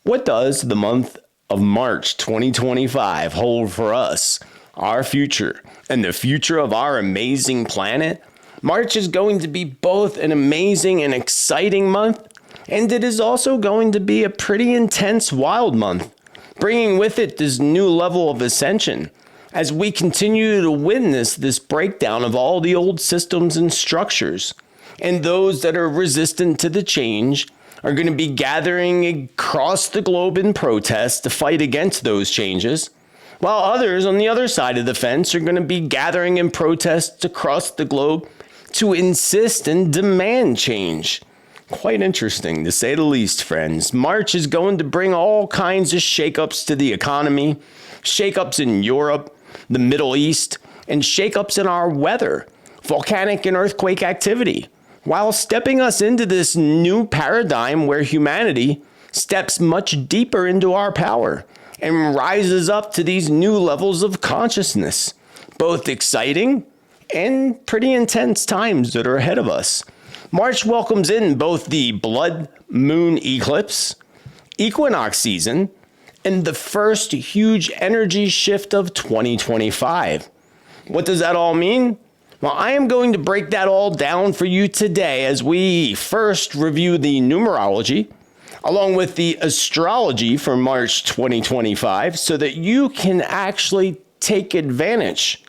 What does the month of March 2025 hold for us, our future, and the future of our amazing planet? March is going to be both an amazing and exciting month, and it is also going to be a pretty intense, wild month, bringing with it this new level of ascension as we continue to witness this breakdown of all the old systems and structures. And those that are resistant to the change are going to be gathering across the globe in protest to fight against those changes, while others on the other side of the fence are going to be gathering in protests across the globe to insist and demand change. Quite interesting, to say the least, friends. March is going to bring all kinds of shakeups to the economy, shakeups in Europe, the Middle East, and shakeups in our weather, volcanic and earthquake activity, while stepping us into this new paradigm where humanity steps much deeper into our power and rises up to these new levels of consciousness. Both exciting and pretty intense times that are ahead of us. March welcomes in both the blood moon eclipse, equinox season, and the first huge energy shift of 2025. What does that all mean? Well, I am going to break that all down for you today as we first review the numerology, along with the astrology for March 2025, so that you can actually take advantage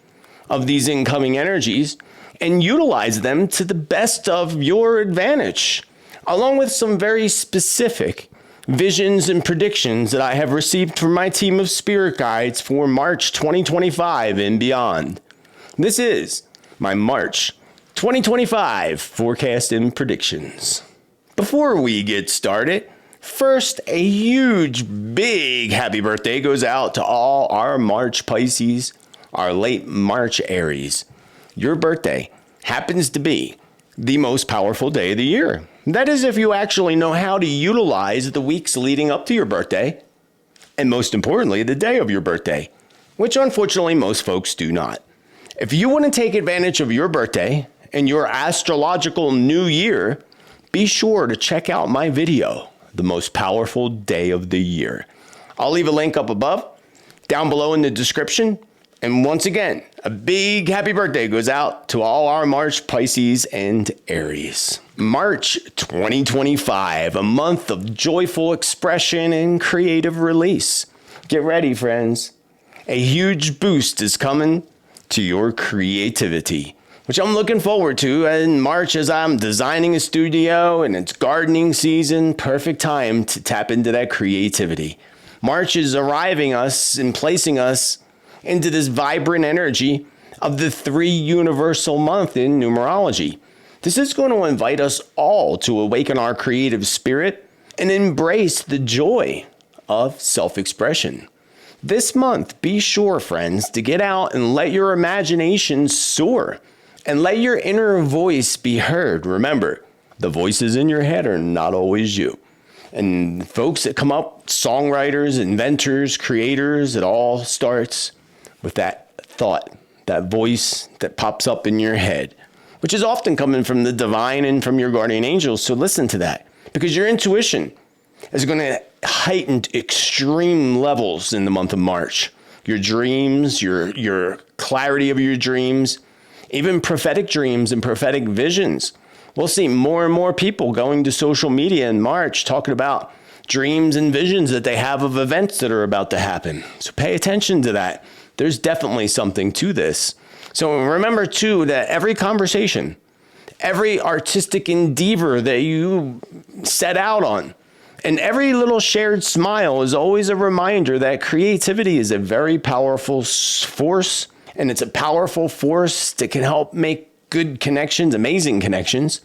of these incoming energies and utilize them to the best of your advantage, along with some very specific visions and predictions that I have received from my team of spirit guides for March 2025 and beyond. This is my March 2025 forecast and predictions. Before we get started, first, a huge, big happy birthday goes out to all our March Pisces, our late March Aries. Your birthday happens to be the most powerful day of the year. That is, if you actually know how to utilize the weeks leading up to your birthday, and most importantly, the day of your birthday, which unfortunately most folks do not. If you want to take advantage of your birthday and your astrological new year, be sure to check out my video, The Most Powerful Day of the Year. I'll leave a link up above, down below in the description. And once again, a big happy birthday goes out to all our March Pisces and Aries. March 2025, a month of joyful expression and creative release. Get ready, friends. A huge boost is coming to your creativity, which I'm looking forward to in March as I'm designing a studio and it's gardening season. Perfect time to tap into that creativity. March is arriving us and placing us into this vibrant energy of the 3 universal month in numerology. This is going to invite us all to awaken our creative spirit and embrace the joy of self-expression. This month, be sure, friends, to get out and let your imagination soar and let your inner voice be heard. Remember, the voices in your head are not always you. And folks that come up, songwriters, inventors, creators, it all starts with that thought, that voice that pops up in your head, which is often coming from the divine and from your guardian angels. So listen to that, because your intuition is going to heighten to extreme levels in the month of March. Your dreams, your clarity of your dreams, even prophetic dreams and prophetic visions. We'll see more and more people going to social media in March talking about dreams and visions that they have of events that are about to happen. So pay attention to that. There's definitely something to this. So remember, too, that every conversation, every artistic endeavor that you set out on, and every little shared smile is always a reminder that creativity is a very powerful force, and it's a powerful force that can help make good connections, amazing connections,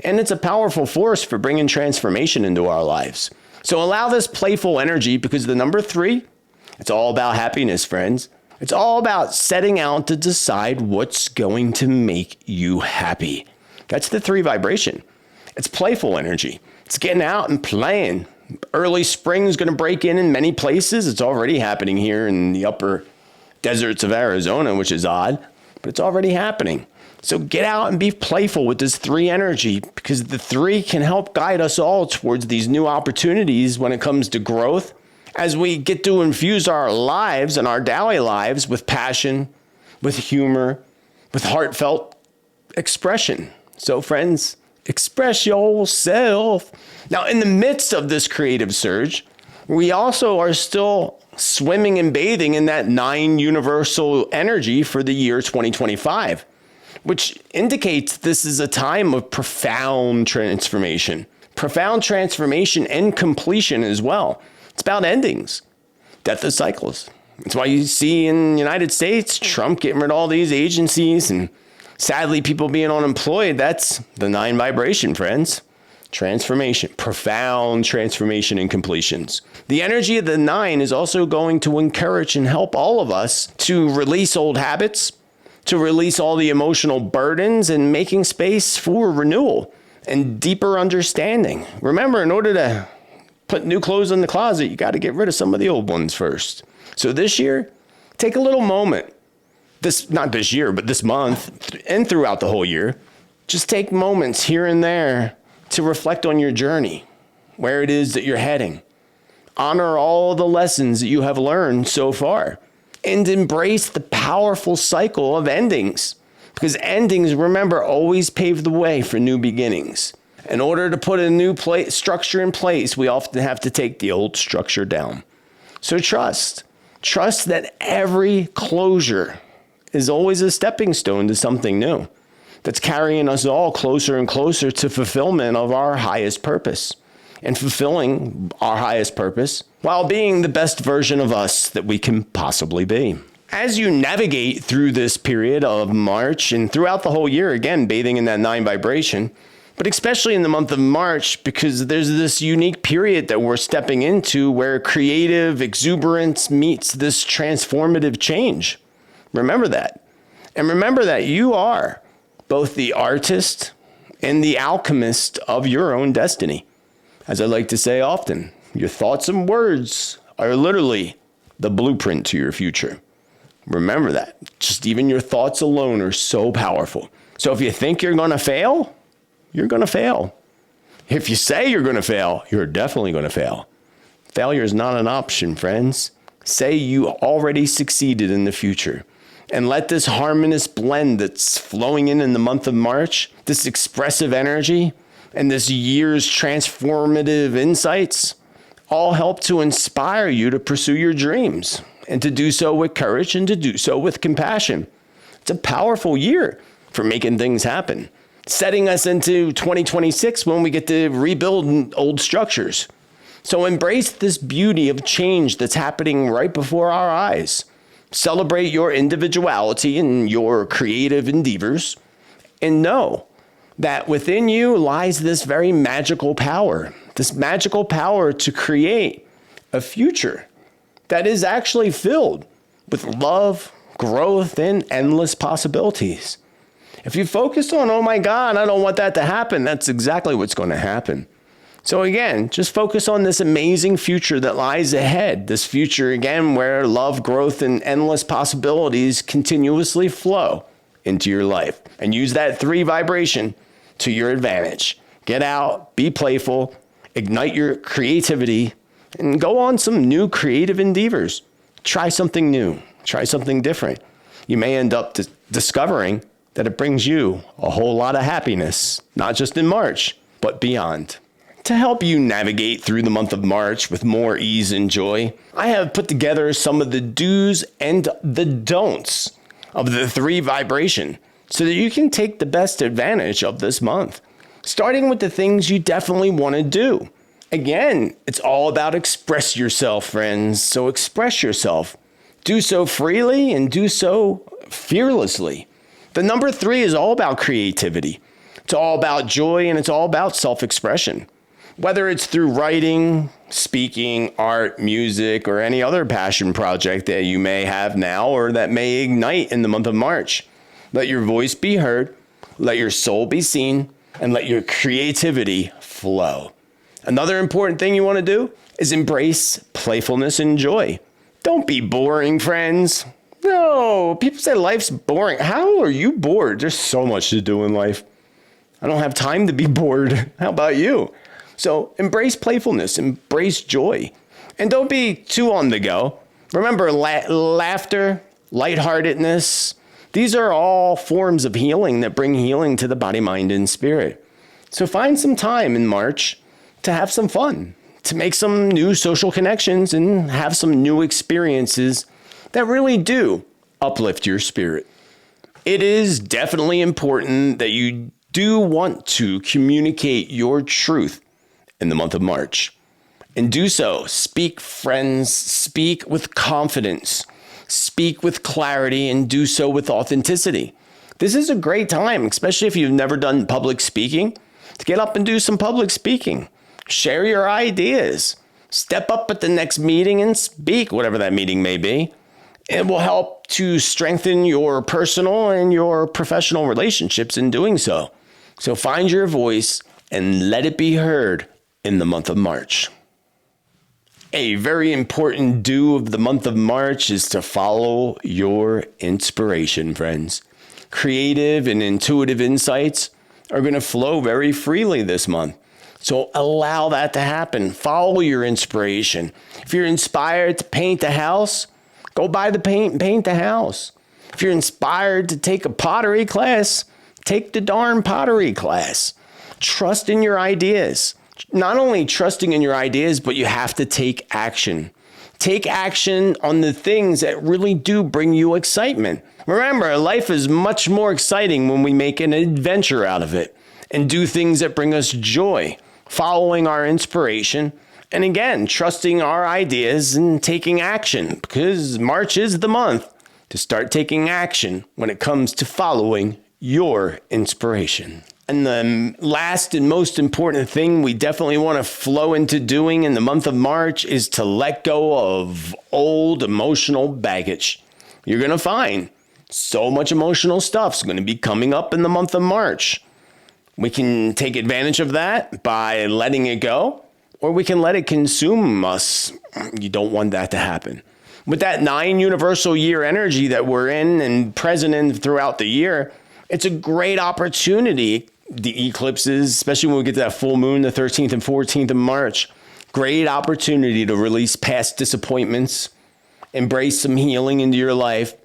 and it's a powerful force for bringing transformation into our lives. So allow this playful energy, because the number 3, it's all about happiness, friends. It's all about setting out to decide what's going to make you happy. That's the 3 vibration. It's playful energy. It's getting out and playing. Early spring is going to break in many places. It's already happening here in the upper deserts of Arizona, which is odd, but it's already happening. So get out and be playful with this 3 energy, because the 3 can help guide us all towards these new opportunities when it comes to growth, as we get to infuse our lives and our daily lives with passion, with humor, with heartfelt expression. So friends, express yourself. Now, in the midst of this creative surge, we also are still swimming and bathing in that 9 universal energy for the year 2025, which indicates this is a time of profound transformation and completion as well. It's about endings, death of cycles. That's why you see in the United States, Trump getting rid of all these agencies and sadly people being unemployed. That's the 9 vibration, friends. Transformation, profound transformation and completions. The energy of the 9 is also going to encourage and help all of us to release old habits, to release all the emotional burdens, and making space for renewal and deeper understanding. Remember, in order to put new clothes in the closet, you got to get rid of some of the old ones first. So this year, take a little moment, not this year, but this month and throughout the whole year, just take moments here and there to reflect on your journey, where it is that you're heading. Honor all the lessons that you have learned so far, and embrace the powerful cycle of endings. Because endings, remember, always pave the way for new beginnings. In order to put a new structure in place, we often have to take the old structure down. So trust that every closure is always a stepping stone to something new that's carrying us all closer and closer to fulfillment of our highest purpose, and fulfilling our highest purpose while being the best version of us that we can possibly be. As you navigate through this period of March and throughout the whole year, again, bathing in that 9 vibration, but especially in the month of March, because there's this unique period that we're stepping into where creative exuberance meets this transformative change. Remember that. And remember that you are both the artist and the alchemist of your own destiny. As I like to say often, your thoughts and words are literally the blueprint to your future. Remember that. Just even your thoughts alone are so powerful. So if you think you're going to fail, you're going to fail. If you say you're going to fail, you're definitely going to fail. Failure is not an option, friends. Say you already succeeded in the future. And let this harmonious blend that's flowing in the month of March, this expressive energy, and this year's transformative insights all help to inspire you to pursue your dreams, and to do so with courage and to do so with compassion. It's a powerful year for making things happen, setting us into 2026 when we get to rebuild old structures. So embrace this beauty of change that's happening right before our eyes. Celebrate your individuality and your creative endeavors, and know that within you lies this very magical power to create a future that is actually filled with love, growth, and endless possibilities. If you focus on, oh my God, I don't want that to happen, that's exactly what's going to happen. So again, just focus on this amazing future that lies ahead. This future, again, where love, growth, and endless possibilities continuously flow into your life. And use that 3 vibration to your advantage. Get out, be playful, ignite your creativity, and go on some new creative endeavors. Try something new. Try something different. You may end up discovering that it brings you a whole lot of happiness, not just in March, but beyond. To help you navigate through the month of March with more ease and joy, I have put together some of the do's and the don'ts of the 3 vibration so that you can take the best advantage of this month. Starting with the things you definitely want to do. Again, it's all about express yourself, friends. So express yourself. Do so freely and do so fearlessly. The number 3 is all about creativity. It's all about joy, and it's all about self-expression. Whether it's through writing, speaking, art, music, or any other passion project that you may have now or that may ignite in the month of March. Let your voice be heard, let your soul be seen, and let your creativity flow. Another important thing you want to do is embrace playfulness and joy. Don't be boring, friends. No, people say life's boring. How are you bored? There's so much to do in life. I don't have time to be bored. How about you? So embrace playfulness, embrace joy, and don't be too on the go. Remember, laughter, lightheartedness, these are all forms of healing that bring healing to the body, mind, and spirit. So find some time in March to have some fun, to make some new social connections and have some new experiences that really do uplift your spirit. It is definitely important that you do want to communicate your truth in the month of March. And do so. Speak, friends. Speak with confidence. Speak with clarity, and do so with authenticity. This is a great time, especially if you've never done public speaking, to get up and do some public speaking. Share your ideas. Step up at the next meeting and speak, whatever that meeting may be. It will help to strengthen your personal and your professional relationships in doing so. So find your voice and let it be heard in the month of March. A very important do of the month of March is to follow your inspiration, friends. Creative and intuitive insights are going to flow very freely this month. So allow that to happen. Follow your inspiration. If you're inspired to paint a house, go buy the paint and paint the house. If you're inspired to take a pottery class, take the darn pottery class. Trust in your ideas. Not only trusting in your ideas, but you have to take action. Take action on the things that really do bring you excitement. Remember, life is much more exciting when we make an adventure out of it and do things that bring us joy, following our inspiration, and again, trusting our ideas and taking action, because March is the month to start taking action when it comes to following your inspiration. And the last and most important thing we definitely want to flow into doing in the month of March is to let go of old emotional baggage. You're going to find so much emotional stuff's going to be coming up in the month of March. We can take advantage of that by letting it go, or we can let it consume us. You don't want that to happen. With that 9 universal year energy that we're in and present in throughout the year, it's a great opportunity. The eclipses, especially when we get to that full moon, the 13th and 14th of March, great opportunity to release past disappointments, embrace some healing into your life,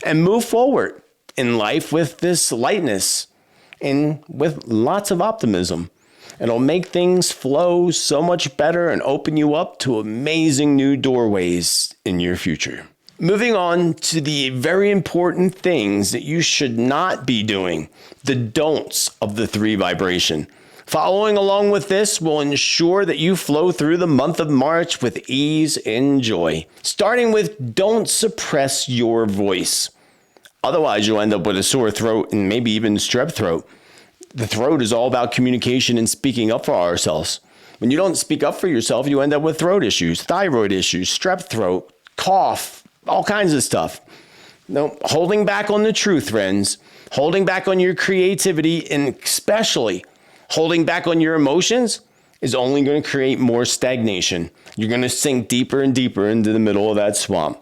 and move forward in life with this lightness and with lots of optimism. It'll make things flow so much better and open you up to amazing new doorways in your future. Moving on to the very important things that you should not be doing, the don'ts of the 3 vibration. Following along with this will ensure that you flow through the month of March with ease and joy. Starting with, don't suppress your voice. Otherwise, you'll end up with a sore throat and maybe even strep throat. The throat is all about communication and speaking up for ourselves. When you don't speak up for yourself, you end up with throat issues, thyroid issues, strep throat, cough, all kinds of stuff. No, holding back on the truth, friends, holding back on your creativity, and especially holding back on your emotions is only going to create more stagnation. You're going to sink deeper and deeper into the middle of that swamp.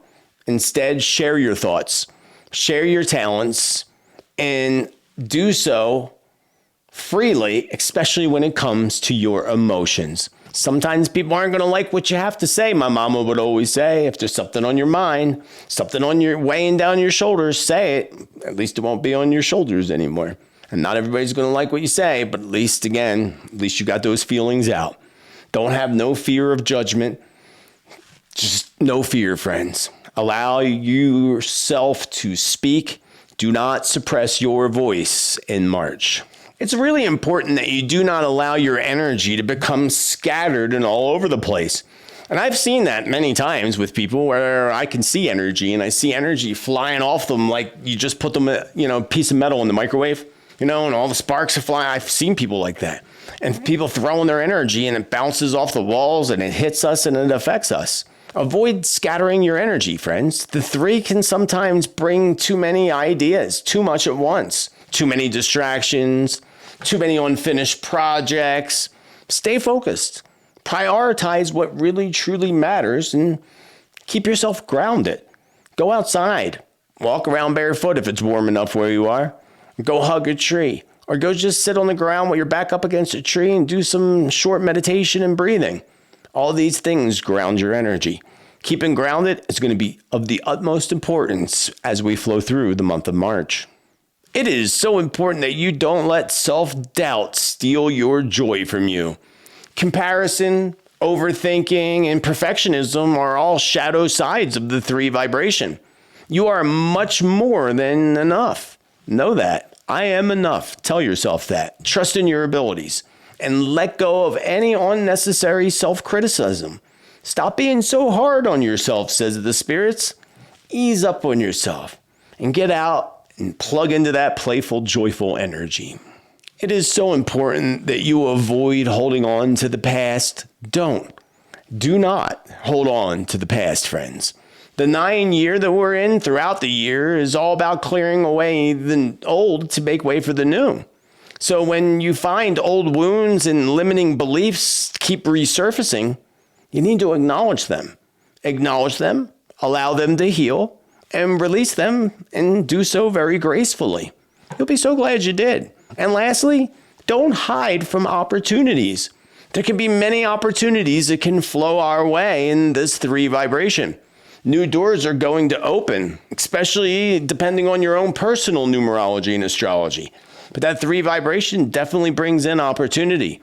Instead, share your thoughts, share your talents, and do so freely, especially when it comes to your emotions. Sometimes people aren't going to like what you have to say. My mama would always say, if there's something on your mind, something on your weighing down your shoulders, say it. At least it won't be on your shoulders anymore. And not everybody's going to like what you say, but at least you got those feelings out. Don't have no fear of judgment. Just no fear, friends. Allow yourself to speak. Do not suppress your voice in March. It's really important that you do not allow your energy to become scattered and all over the place. And I've seen that many times with people where I can see energy and I see energy flying off them like you just put them, a piece of metal in the microwave, and all the sparks are flying. I've seen people like that. And people throwing their energy and it bounces off the walls and it hits us and it affects us. Avoid scattering your energy, friends. The 3 can sometimes bring too many ideas, too much at once, too many distractions, too many unfinished projects. Stay focused. Prioritize what really truly matters and keep yourself grounded. Go outside. Walk around barefoot if it's warm enough where you are. Go hug a tree. Or go just sit on the ground with your back up against a tree and do some short meditation and breathing. All these things ground your energy. Keeping grounded is going to be of the utmost importance as we flow through the month of March. It is so important that you don't let self-doubt steal your joy from you. Comparison, overthinking, and perfectionism are all shadow sides of the 3 vibration. You are much more than enough. Know that. I am enough. Tell yourself that. Trust in your abilities. And let go of any unnecessary self-criticism. Stop being so hard on yourself, says the spirits. Ease up on yourself and get out and plug into that playful, joyful energy. It is so important that you avoid holding on to the past. Do not hold on to the past, friends. The 9 year that we're in throughout the year is all about clearing away the old to make way for the new. So when you find old wounds and limiting beliefs keep resurfacing, you need to acknowledge them. Acknowledge them, allow them to heal, and release them, and do so very gracefully. You'll be so glad you did. And lastly, don't hide from opportunities. There can be many opportunities that can flow our way in this 3 vibration. New doors are going to open, especially depending on your own personal numerology and astrology. But that 3 vibration definitely brings in opportunity.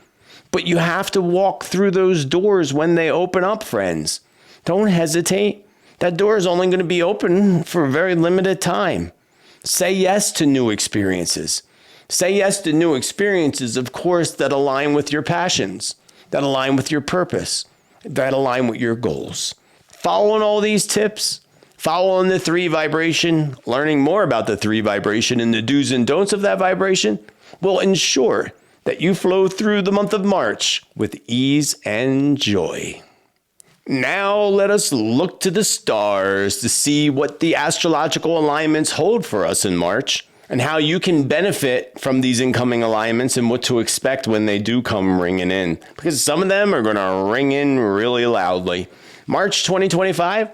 But you have to walk through those doors when they open up, friends. Don't hesitate. That door is only going to be open for a very limited time. Say yes to new experiences. Say yes to new experiences, of course, that align with your passions, that align with your purpose, that align with your goals. Following all these tips, following the 3 vibration, learning more about the 3 vibration and the do's and don'ts of that vibration will ensure that you flow through the month of March with ease and joy. Now let us look to the stars to see what the astrological alignments hold for us in March and how you can benefit from these incoming alignments and what to expect when they do come ringing in. Because some of them are going to ring in really loudly. March 2025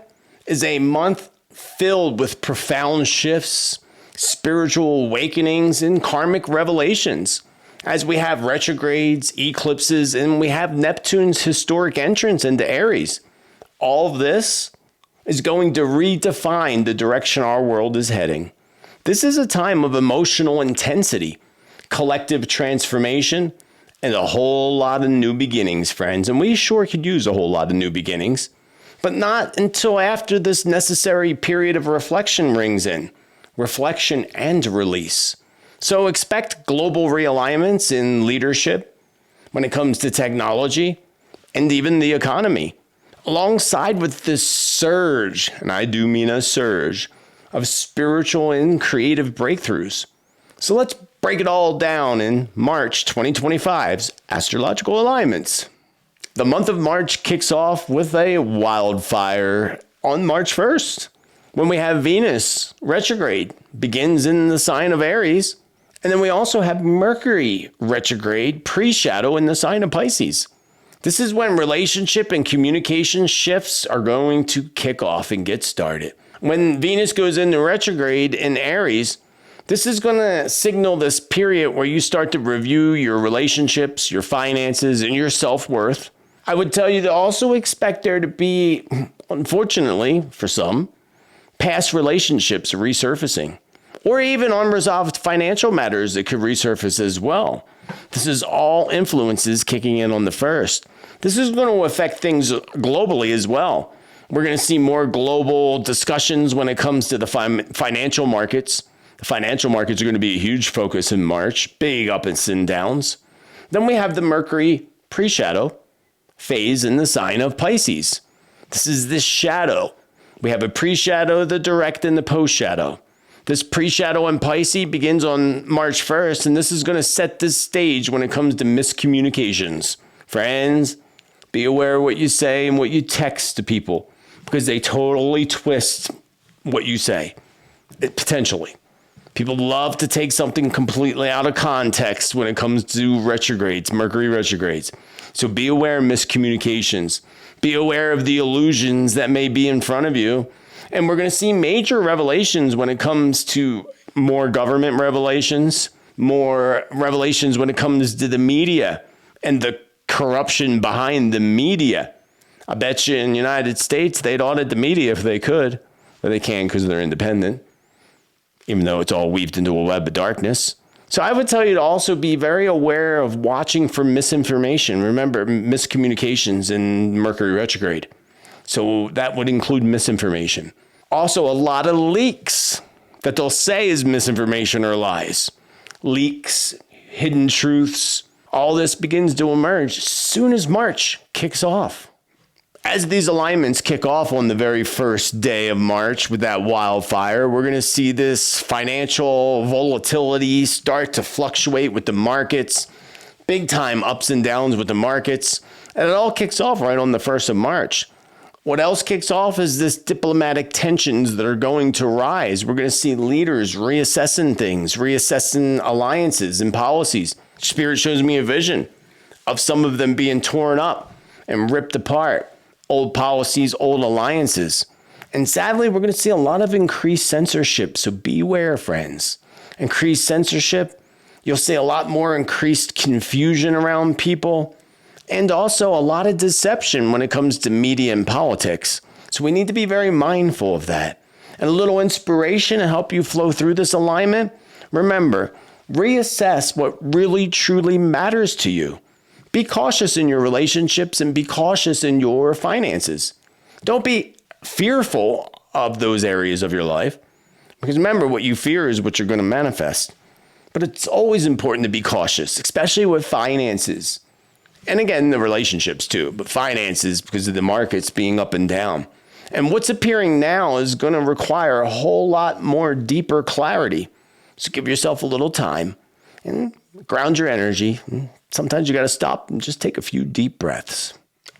is a month filled with profound shifts, spiritual awakenings, and karmic revelations. As we have retrogrades, eclipses, and we have Neptune's historic entrance into Aries. All of this is going to redefine the direction our world is heading. This is a time of emotional intensity, collective transformation, and a whole lot of new beginnings, friends. And we sure could use a whole lot of new beginnings, but not until after this necessary period of reflection rings in. Reflection and release. So expect global realignments in leadership when it comes to technology and even the economy, alongside with this surge, and I do mean a surge, of spiritual and creative breakthroughs. So let's break it all down in March 2025's astrological alignments. The month of March kicks off with a wildfire on March 1st, when we have Venus retrograde, begins in the sign of Aries. And then we also have Mercury retrograde pre-shadow in the sign of Pisces. This is when relationship and communication shifts are going to kick off and get started. When Venus goes into retrograde in Aries, this is going to signal this period where you start to review your relationships, your finances, and your self-worth. I would tell you to also expect there to be, unfortunately for some, past relationships resurfacing, or even unresolved financial matters that could resurface as well. This is all influences kicking in on the 1st. This is going to affect things globally as well. We're going to see more global discussions when it comes to the financial markets. The financial markets are going to be a huge focus in March, big ups and downs. Then we have the Mercury pre-shadow phase in the sign of Pisces. This is this shadow. We have a pre-shadow, the direct, and the post-shadow. This pre-shadow in Pisces begins on March 1st, and this is going to set this stage when it comes to miscommunications. Friends, be aware of what you say and what you text to people, because they totally twist what you say, potentially. People love to take something completely out of context when it comes to retrogrades, Mercury retrogrades. So be aware of miscommunications. Be aware of the illusions that may be in front of you. And we're going to see major revelations when it comes to more government revelations, more revelations when it comes to the media and the corruption behind the media. I bet you in the United States, they'd audit the media if they could, but they can't because they're independent, even though it's all weaved into a web of darkness. So I would tell you to also be very aware of watching for misinformation. Remember, miscommunications in Mercury retrograde. So that would include misinformation. Also, a lot of leaks that they'll say is misinformation or lies. Leaks, hidden truths, all this begins to emerge as soon as March kicks off. As these alignments kick off on the very first day of March with that wildfire, we're going to see this financial volatility start to fluctuate with the markets, big time ups and downs with the markets, and it all kicks off right on the 1st of March. What else kicks off is this diplomatic tensions that are going to rise. We're going to see leaders reassessing things, reassessing alliances and policies. Spirit shows me a vision of some of them being torn up and ripped apart. Old policies, old alliances. And sadly, we're going to see a lot of increased censorship. So beware, friends. Increased censorship. You'll see a lot more increased confusion around people. And also a lot of deception when it comes to media and politics. So we need to be very mindful of that. And a little inspiration to help you flow through this alignment. Remember, reassess what really truly matters to you. Be cautious in your relationships and be cautious in your finances. Don't be fearful of those areas of your life, because remember, what you fear is what you're going to manifest. But it's always important to be cautious, especially with finances. And again, the relationships too, but finances because of the markets being up and down. And what's appearing now is going to require a whole lot more deeper clarity. So give yourself a little time and ground your energy. Sometimes you got to stop and just take a few deep breaths.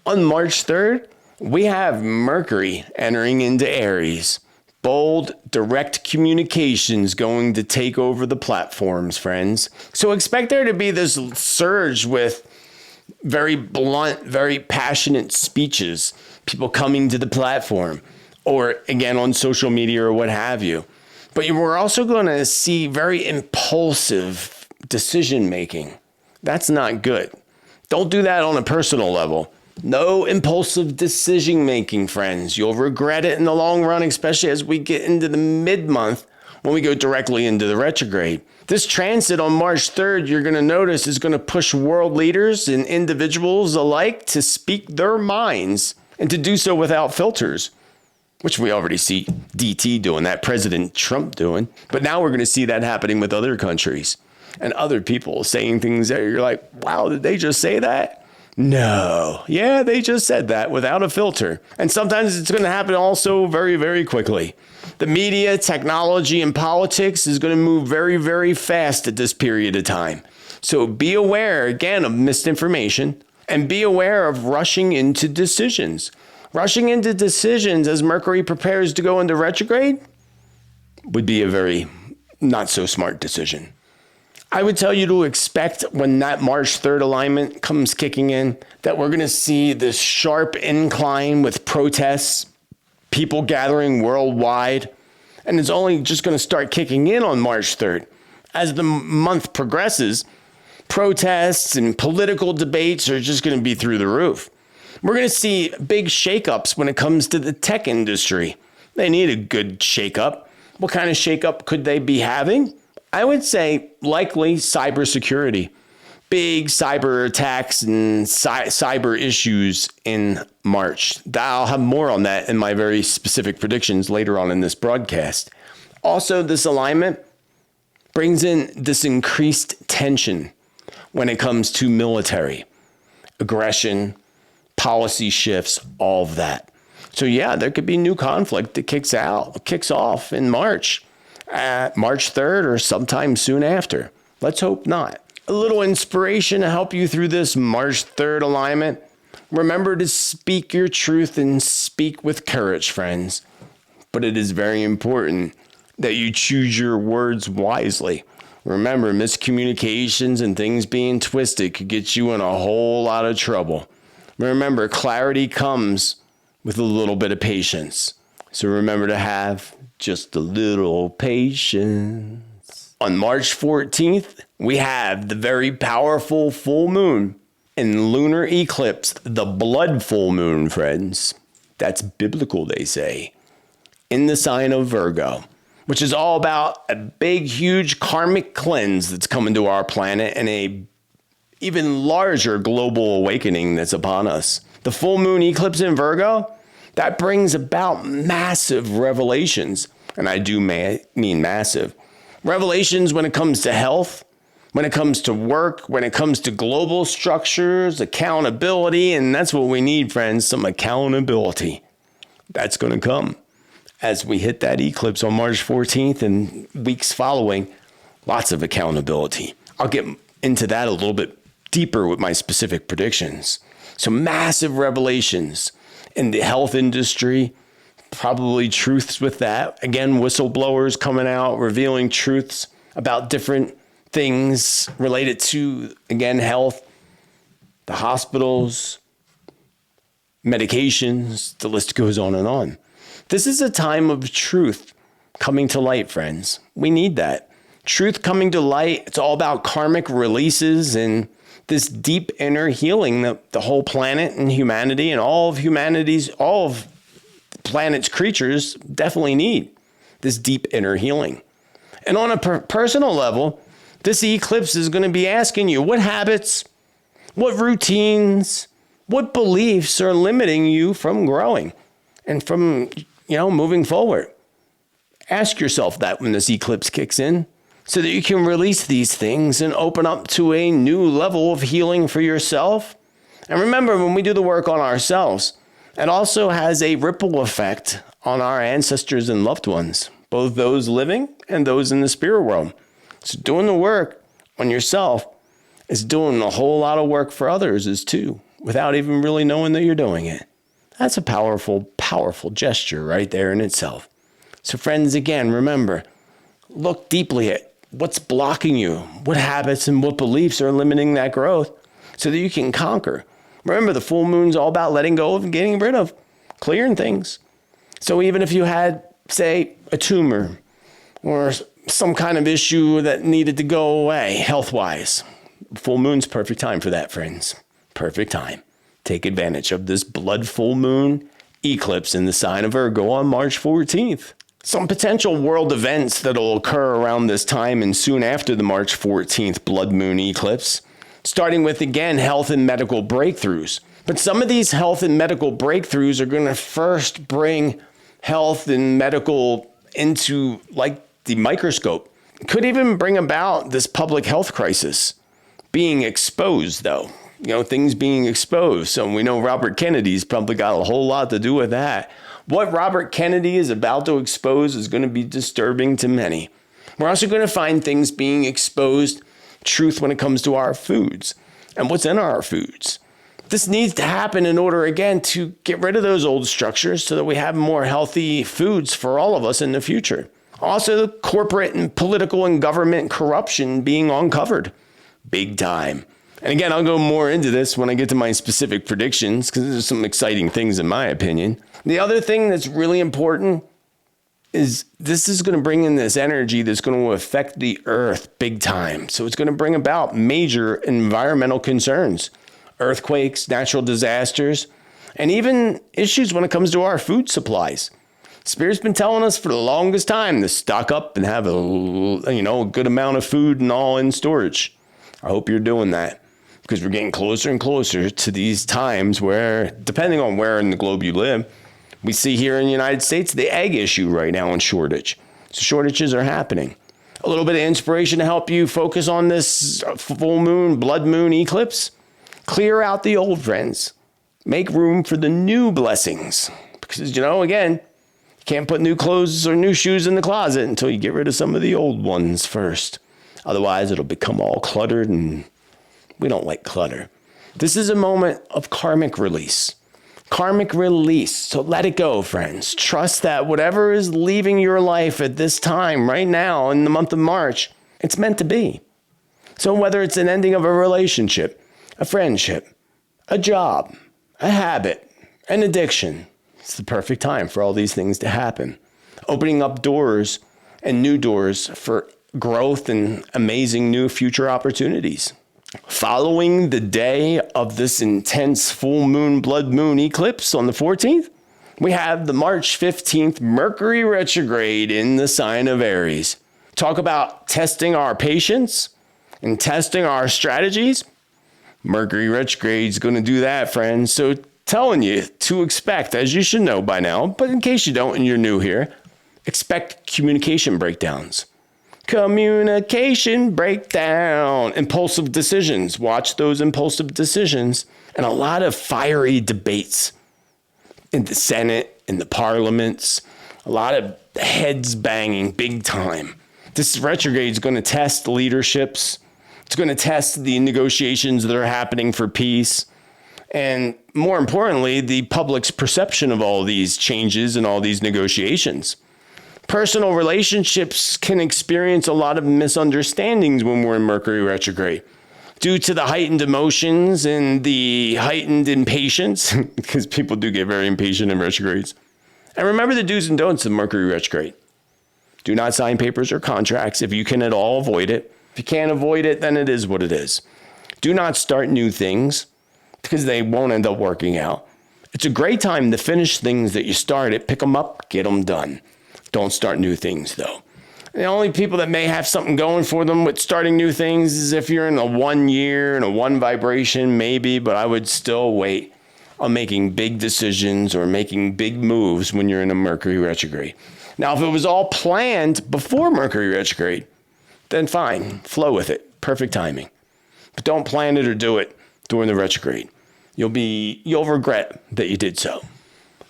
On March 3rd, we have Mercury entering into Aries. Bold, direct communications going to take over the platforms, friends. So expect there to be this surge with very blunt, very passionate speeches, people coming to the platform, or again on social media or what have you. But we're also going to see very impulsive decision making. That's not good. Don't do that on a personal level. No impulsive decision making, friends. You'll regret it in the long run, especially as we get into the mid-month when we go directly into the retrograde. This transit on March 3rd, you're going to notice, is going to push world leaders and individuals alike to speak their minds and to do so without filters, which we already see DT doing that, President Trump doing. But now we're going to see that happening with other countries. And other people saying things that you're like, wow, did they just say that? No. Yeah, they just said that without a filter. And sometimes it's going to happen also very, very quickly. The media, technology, and politics is going to move very, very fast at this period of time. So be aware, again, of misinformation and be aware of rushing into decisions. Rushing into decisions as Mercury prepares to go into retrograde would be a very not so smart decision. I would tell you to expect when that March 3rd alignment comes kicking in, that we're going to see this sharp incline with protests, people gathering worldwide, and it's only just going to start kicking in on March 3rd. As the month progresses, protests and political debates are just going to be through the roof. We're going to see big shakeups when it comes to the tech industry. They need a good shakeup. What kind of shakeup could they be having? I would say likely cybersecurity, big cyber attacks and cyber issues in March. I'll have more on that in my very specific predictions later on in this broadcast. Also, this alignment brings in this increased tension when it comes to military, aggression, policy shifts, all of that. So yeah, there could be new conflict that kicks off in March. March 3rd or sometime soon after. Let's hope not. A little inspiration to help you through this March 3rd alignment. Remember to speak your truth and speak with courage, friends. But it is very important that you choose your words wisely. Remember, miscommunications and things being twisted could get you in a whole lot of trouble. Remember, clarity comes with a little bit of patience. So remember to have just a little patience. On March 14th, we have the very powerful full moon and lunar eclipse, the blood full moon, friends. That's biblical, they say, in the sign of Virgo, which is all about a big, huge karmic cleanse that's coming to our planet and a even larger global awakening that's upon us. The full moon eclipse in Virgo, that brings about massive revelations. And I do mean massive. Revelations when it comes to health, when it comes to work, when it comes to global structures, accountability. And that's what we need, friends, some accountability. That's going to come as we hit that eclipse on March 14th and weeks following. Lots of accountability. I'll get into that a little bit deeper with my specific predictions. So massive revelations in the health industry, probably truths with that. Again, whistleblowers coming out, revealing truths about different things related to, again, health, the hospitals, medications, the list goes on and on. This is a time of truth coming to light, friends. We need that. Truth coming to light. It's all about karmic releases and this deep inner healing that the whole planet and humanity and all of the planet's creatures definitely need. This deep inner healing. And on a personal level, this eclipse is going to be asking you what habits, what routines, what beliefs are limiting you from growing and from, moving forward. Ask yourself that when this eclipse kicks in, so that you can release these things and open up to a new level of healing for yourself. And remember, when we do the work on ourselves, it also has a ripple effect on our ancestors and loved ones, both those living and those in the spirit world. So doing the work on yourself is doing a whole lot of work for others too, without even really knowing that you're doing it. That's a powerful, powerful gesture right there in itself. So friends, again, remember, look deeply at what's blocking you, what habits and what beliefs are limiting that growth so that you can conquer. Remember, the full moon's all about letting go of and getting rid of, clearing things. So even if you had, say, a tumor or some kind of issue that needed to go away health-wise, full moon's perfect time for that, friends. Perfect time. Take advantage of this blood full moon eclipse in the sign of Virgo on March 14th. Some potential world events that will occur around this time and soon after the March 14th blood moon eclipse, starting with, again, health and medical breakthroughs. But some of these health and medical breakthroughs are going to first bring health and medical into, like, the microscope. Could even bring about this public health crisis being exposed, though. Things being exposed. So we know Robert Kennedy's probably got a whole lot to do with that. What Robert Kennedy is about to expose is going to be disturbing to many. We're also going to find things being exposed, truth when it comes to our foods and what's in our foods. This needs to happen in order, again, to get rid of those old structures so that we have more healthy foods for all of us in the future. Also, corporate and political and government corruption being uncovered. Big time. And again, I'll go more into this when I get to my specific predictions because there's some exciting things in my opinion. The other thing that's really important is this is going to bring in this energy that's going to affect the earth big time. So it's going to bring about major environmental concerns, earthquakes, natural disasters, and even issues when it comes to our food supplies. Spirit's been telling us for the longest time to stock up and have a good amount of food and all in storage. I hope you're doing that. Because we're getting closer and closer to these times where, depending on where in the globe you live, we see here in the United States the egg issue right now in shortage. So shortages are happening. A little bit of inspiration to help you focus on this full moon, blood moon eclipse. Clear out the old, friends. Make room for the new blessings. Because, again, you can't put new clothes or new shoes in the closet until you get rid of some of the old ones first. Otherwise, it'll become all cluttered and we don't like clutter. This is a moment of karmic release. Karmic release. So let it go, friends. Trust that whatever is leaving your life at this time, right now, in the month of March, it's meant to be. So whether it's an ending of a relationship, a friendship, a job, a habit, an addiction, It's the perfect time for all these things to happen, opening up doors and new doors for growth and amazing new future opportunities. Following the day of this intense full moon, blood moon eclipse on the 14th, we have the March 15th Mercury retrograde in the sign of Aries. Talk about testing our patience and testing our strategies. Mercury retrograde is going to do that, friends. So telling you to expect, as you should know by now, but in case you don't and you're new here, expect communication breakdowns. Communication breakdown. Impulsive decisions. Watch those impulsive decisions. And a lot of fiery debates in the Senate, in the parliaments. A lot of heads banging big time. This retrograde is going to test leaderships. It's going to test the negotiations that are happening for peace. And more importantly, the public's perception of all these changes and all these negotiations. Personal relationships can experience a lot of misunderstandings when we're in Mercury retrograde due to the heightened emotions and the heightened impatience, because people do get very impatient in retrogrades. And remember the do's and don'ts of Mercury retrograde. Do not sign papers or contracts if you can at all avoid it. If you can't avoid it, then it is what it is. Do not start new things because they won't end up working out. It's a great time to finish things that you started, pick them up, get them done. Don't start new things, though. The only people that may have something going for them with starting new things is if you're in a 1 year and a 1 vibration, maybe, but I would still wait on making big decisions or making big moves when you're in a Mercury retrograde. Now, if it was all planned before Mercury retrograde, then fine, flow with it. Perfect timing. But don't plan it or do it during the retrograde. You'll regret that you did so.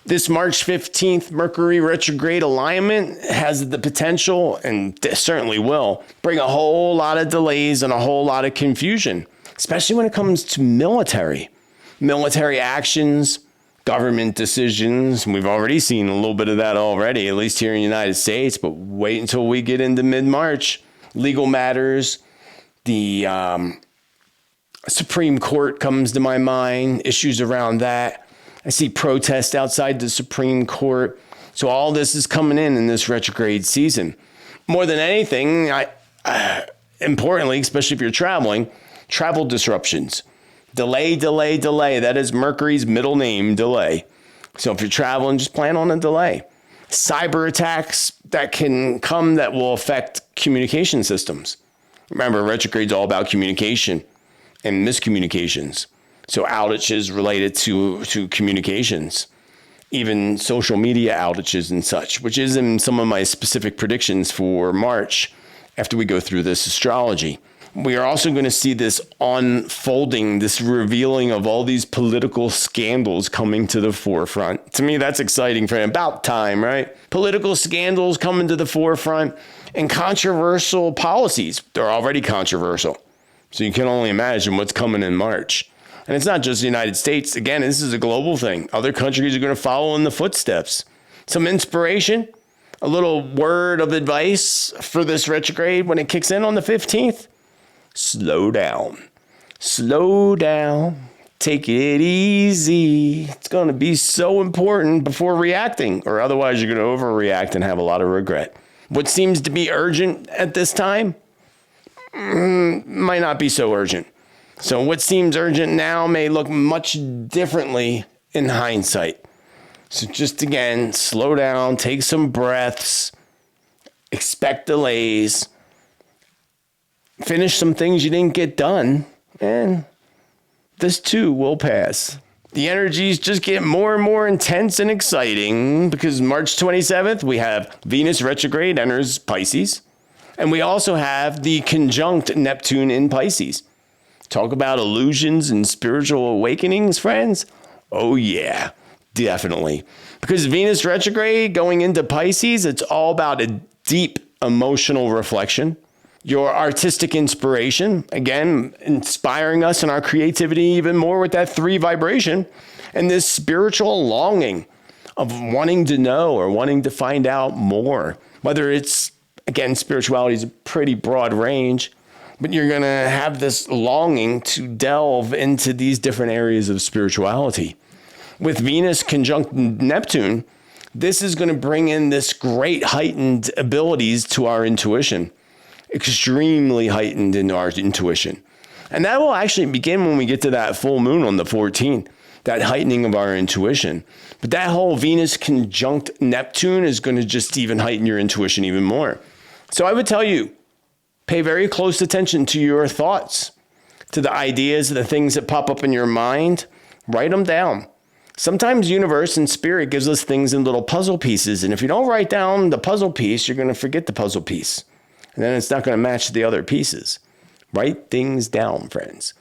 This March 15th Mercury retrograde alignment has the potential, and certainly will, bring a whole lot of delays and a whole lot of confusion, especially when it comes to military actions, government decisions. We've already seen a little bit of that already, at least here in the United States, but wait until we get into mid-March. Legal matters, the Supreme Court comes to my mind, issues around that. I see protests outside the Supreme Court. So all this is coming in this retrograde season. More than anything, importantly, especially if you're traveling, travel disruptions. Delay. That is Mercury's middle name, delay. So if you're traveling, just plan on a delay. Cyber attacks that can come that will affect communication systems. Remember, retrograde's all about communication and miscommunications. So outages related to communications, even social media outages and such, which is in some of my specific predictions for March after we go through this astrology. We are also going to see this unfolding, this revealing of all these political scandals coming to the forefront. To me, that's exciting for about time, right? Political scandals coming to the forefront and controversial policies. They're already controversial. So you can only imagine what's coming in March. And it's not just the United States. Again, this is a global thing. Other countries are going to follow in the footsteps. Some inspiration, a little word of advice for this retrograde when it kicks in on the 15th. Slow down. Slow down. Take it easy. It's going to be so important before reacting, or otherwise you're going to overreact and have a lot of regret. What seems to be urgent at this time might not be so urgent. So what seems urgent now may look much differently in hindsight. So just again, slow down, take some breaths, expect delays, finish some things you didn't get done, and this too will pass. The energies just get more and more intense and exciting because March 27th, we have Venus retrograde enters Pisces, and we also have the conjunct Neptune in Pisces. Talk about illusions and spiritual awakenings, friends. Oh yeah, definitely. Because Venus retrograde going into Pisces, it's all about a deep emotional reflection. Your artistic inspiration, again, inspiring us in our creativity even more with that 3 vibration. And this spiritual longing of wanting to know or wanting to find out more. Whether it's, again, spirituality is a pretty broad range. But you're going to have this longing to delve into these different areas of spirituality. With Venus conjunct Neptune, this is going to bring in this great heightened abilities to our intuition, extremely heightened in our intuition. And that will actually begin when we get to that full moon on the 14th, that heightening of our intuition. But that whole Venus conjunct Neptune is going to just even heighten your intuition even more. So I would tell you, pay very close attention to your thoughts, to the ideas, the things that pop up in your mind. Write them down. Sometimes universe and spirit gives us things in little puzzle pieces. And if you don't write down the puzzle piece, you're going to forget the puzzle piece. And then it's not going to match the other pieces. Write things down, friends.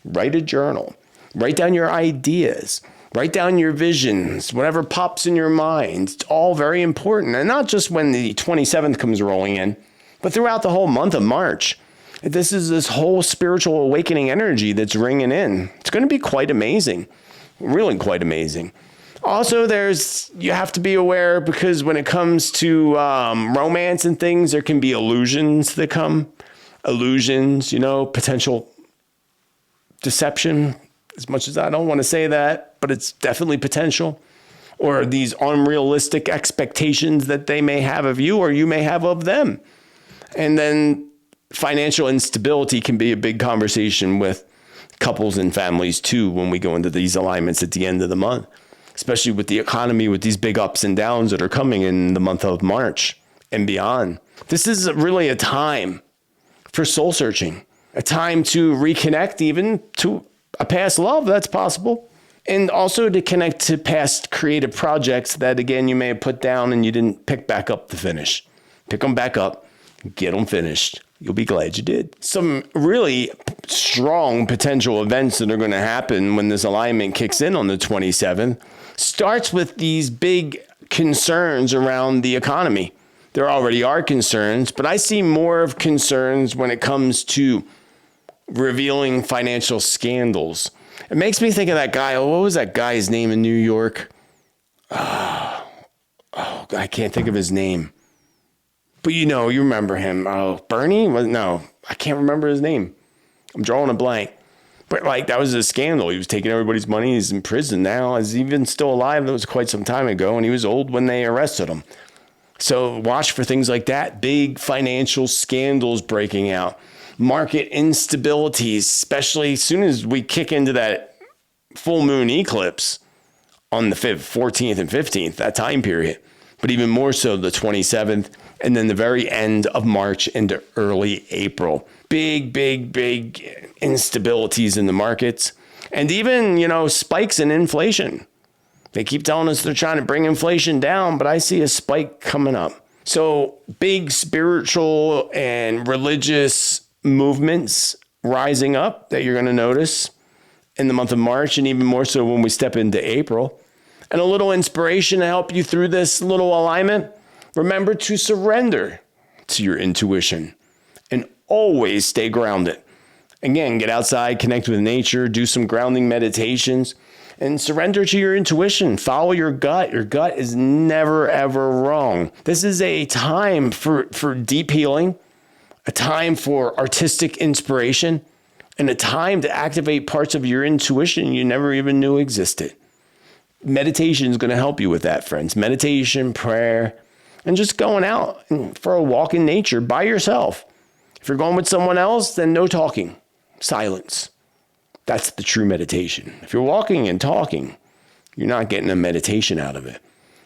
Write a journal. Write down your ideas. Write down your visions, whatever pops in your mind. It's all very important. And not just when the 27th comes rolling in, but throughout the whole month of March. This is this whole spiritual awakening energy that's ringing in. It's going to be quite amazing. Really quite amazing. Also, you have to be aware, because when it comes to romance and things, there can be illusions that come. Illusions, potential deception. As much as I don't want to say that, but it's definitely potential. Or these unrealistic expectations that they may have of you or you may have of them. And then financial instability can be a big conversation with couples and families too when we go into these alignments at the end of the month, especially with the economy, with these big ups and downs that are coming in the month of March and beyond. This is really a time for soul searching, a time to reconnect even to a past love that's possible, and also to connect to past creative projects that, again, you may have put down and you didn't pick back up to finish. Pick them back up, get them finished. You'll be glad you did. Some really strong potential events that are going to happen when this alignment kicks in on the 27th starts with these big concerns around the economy. There already are concerns, but I see more of concerns when it comes to revealing financial scandals. It makes me think of that guy. What was that guy's name in New York? I can't think of his name. But you remember him. Oh, Bernie? No, I can't remember his name. I'm drawing a blank. But that was a scandal. He was taking everybody's money. He's in prison now. Is he even still alive? That was quite some time ago, and he was old when they arrested him. So watch for things like that. Big financial scandals breaking out. Market instabilities, especially as soon as we kick into that full moon eclipse on the 5th, 14th, and 15th, that time period. But even more so the 27th, and then the very end of March into early April. Big instabilities in the markets. And even, spikes in inflation. They keep telling us they're trying to bring inflation down, but I see a spike coming up. So big spiritual and religious movements rising up that you're going to notice in the month of March, and even more so when we step into April. And a little inspiration to help you through this little alignment. Remember to surrender to your intuition and always stay grounded. Again, get outside, connect with nature, do some grounding meditations, and surrender to your intuition. Follow your gut. Your gut is never, ever wrong. This is a time for deep healing, a time for artistic inspiration, and a time to activate parts of your intuition you never even knew existed. Meditation is going to help you with that, friends. Meditation, prayer, and just going out for a walk in nature by yourself. If you're going with someone else, then no talking, silence. That's the true meditation. If you're walking and talking, you're not getting a meditation out of it.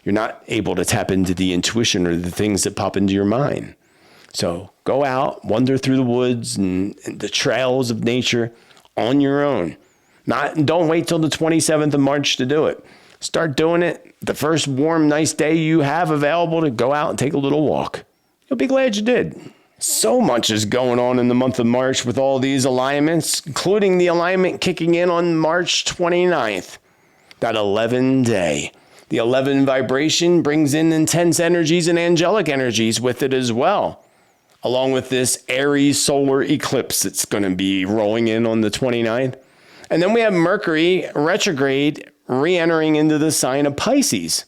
You're not able to tap into the intuition or the things that pop into your mind. So go out, wander through the woods and the trails of nature on your own. Don't wait till the 27th of March to do it. Start doing it the first warm, nice day you have available to go out and take a little walk. You'll be glad you did. So much is going on in the month of March with all these alignments, including the alignment kicking in on March 29th, that 11 day. The 11 vibration brings in intense energies and angelic energies with it as well, along with this Aries solar eclipse that's going to be rolling in on the 29th. And then we have Mercury retrograde re-entering into the sign of Pisces.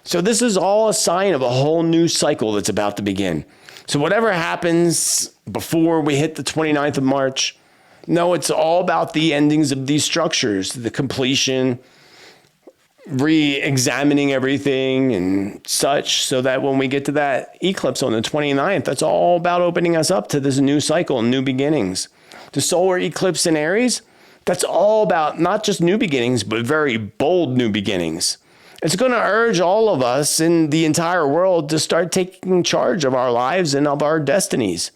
So this is all a sign of a whole new cycle that's about to begin. So whatever happens before we hit the 29th of March, no, it's all about the endings of these structures, the completion, re-examining everything and such, so that when we get to that eclipse on the 29th, that's all about opening us up to this new cycle and new beginnings. The solar eclipse in Aries, that's all about not just new beginnings, but very bold new beginnings. It's going to urge all of us in the entire world to start taking charge of our lives and of our destinies,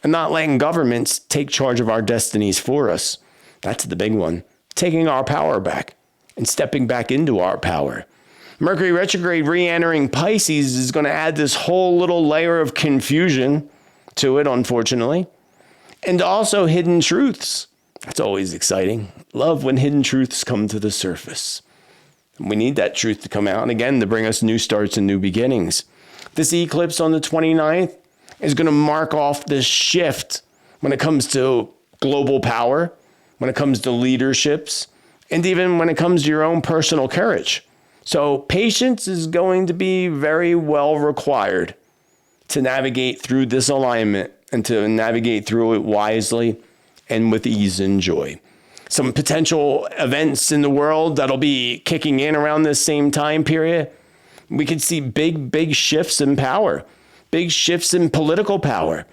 and not letting governments take charge of our destinies for us. That's the big one. Taking our power back and stepping back into our power. Mercury retrograde re-entering Pisces is going to add this whole little layer of confusion to it, unfortunately. And also hidden truths. That's always exciting. Love when hidden truths come to the surface. We need that truth to come out, and again, to bring us new starts and new beginnings. This eclipse on the 29th is going to mark off this shift when it comes to global power, when it comes to leaderships, and even when it comes to your own personal courage. So patience is going to be very well required to navigate through this alignment and to navigate through it wisely and with ease and joy. Some potential events in the world that'll be kicking in around this same time period. We could see big shifts in power, big shifts in political power.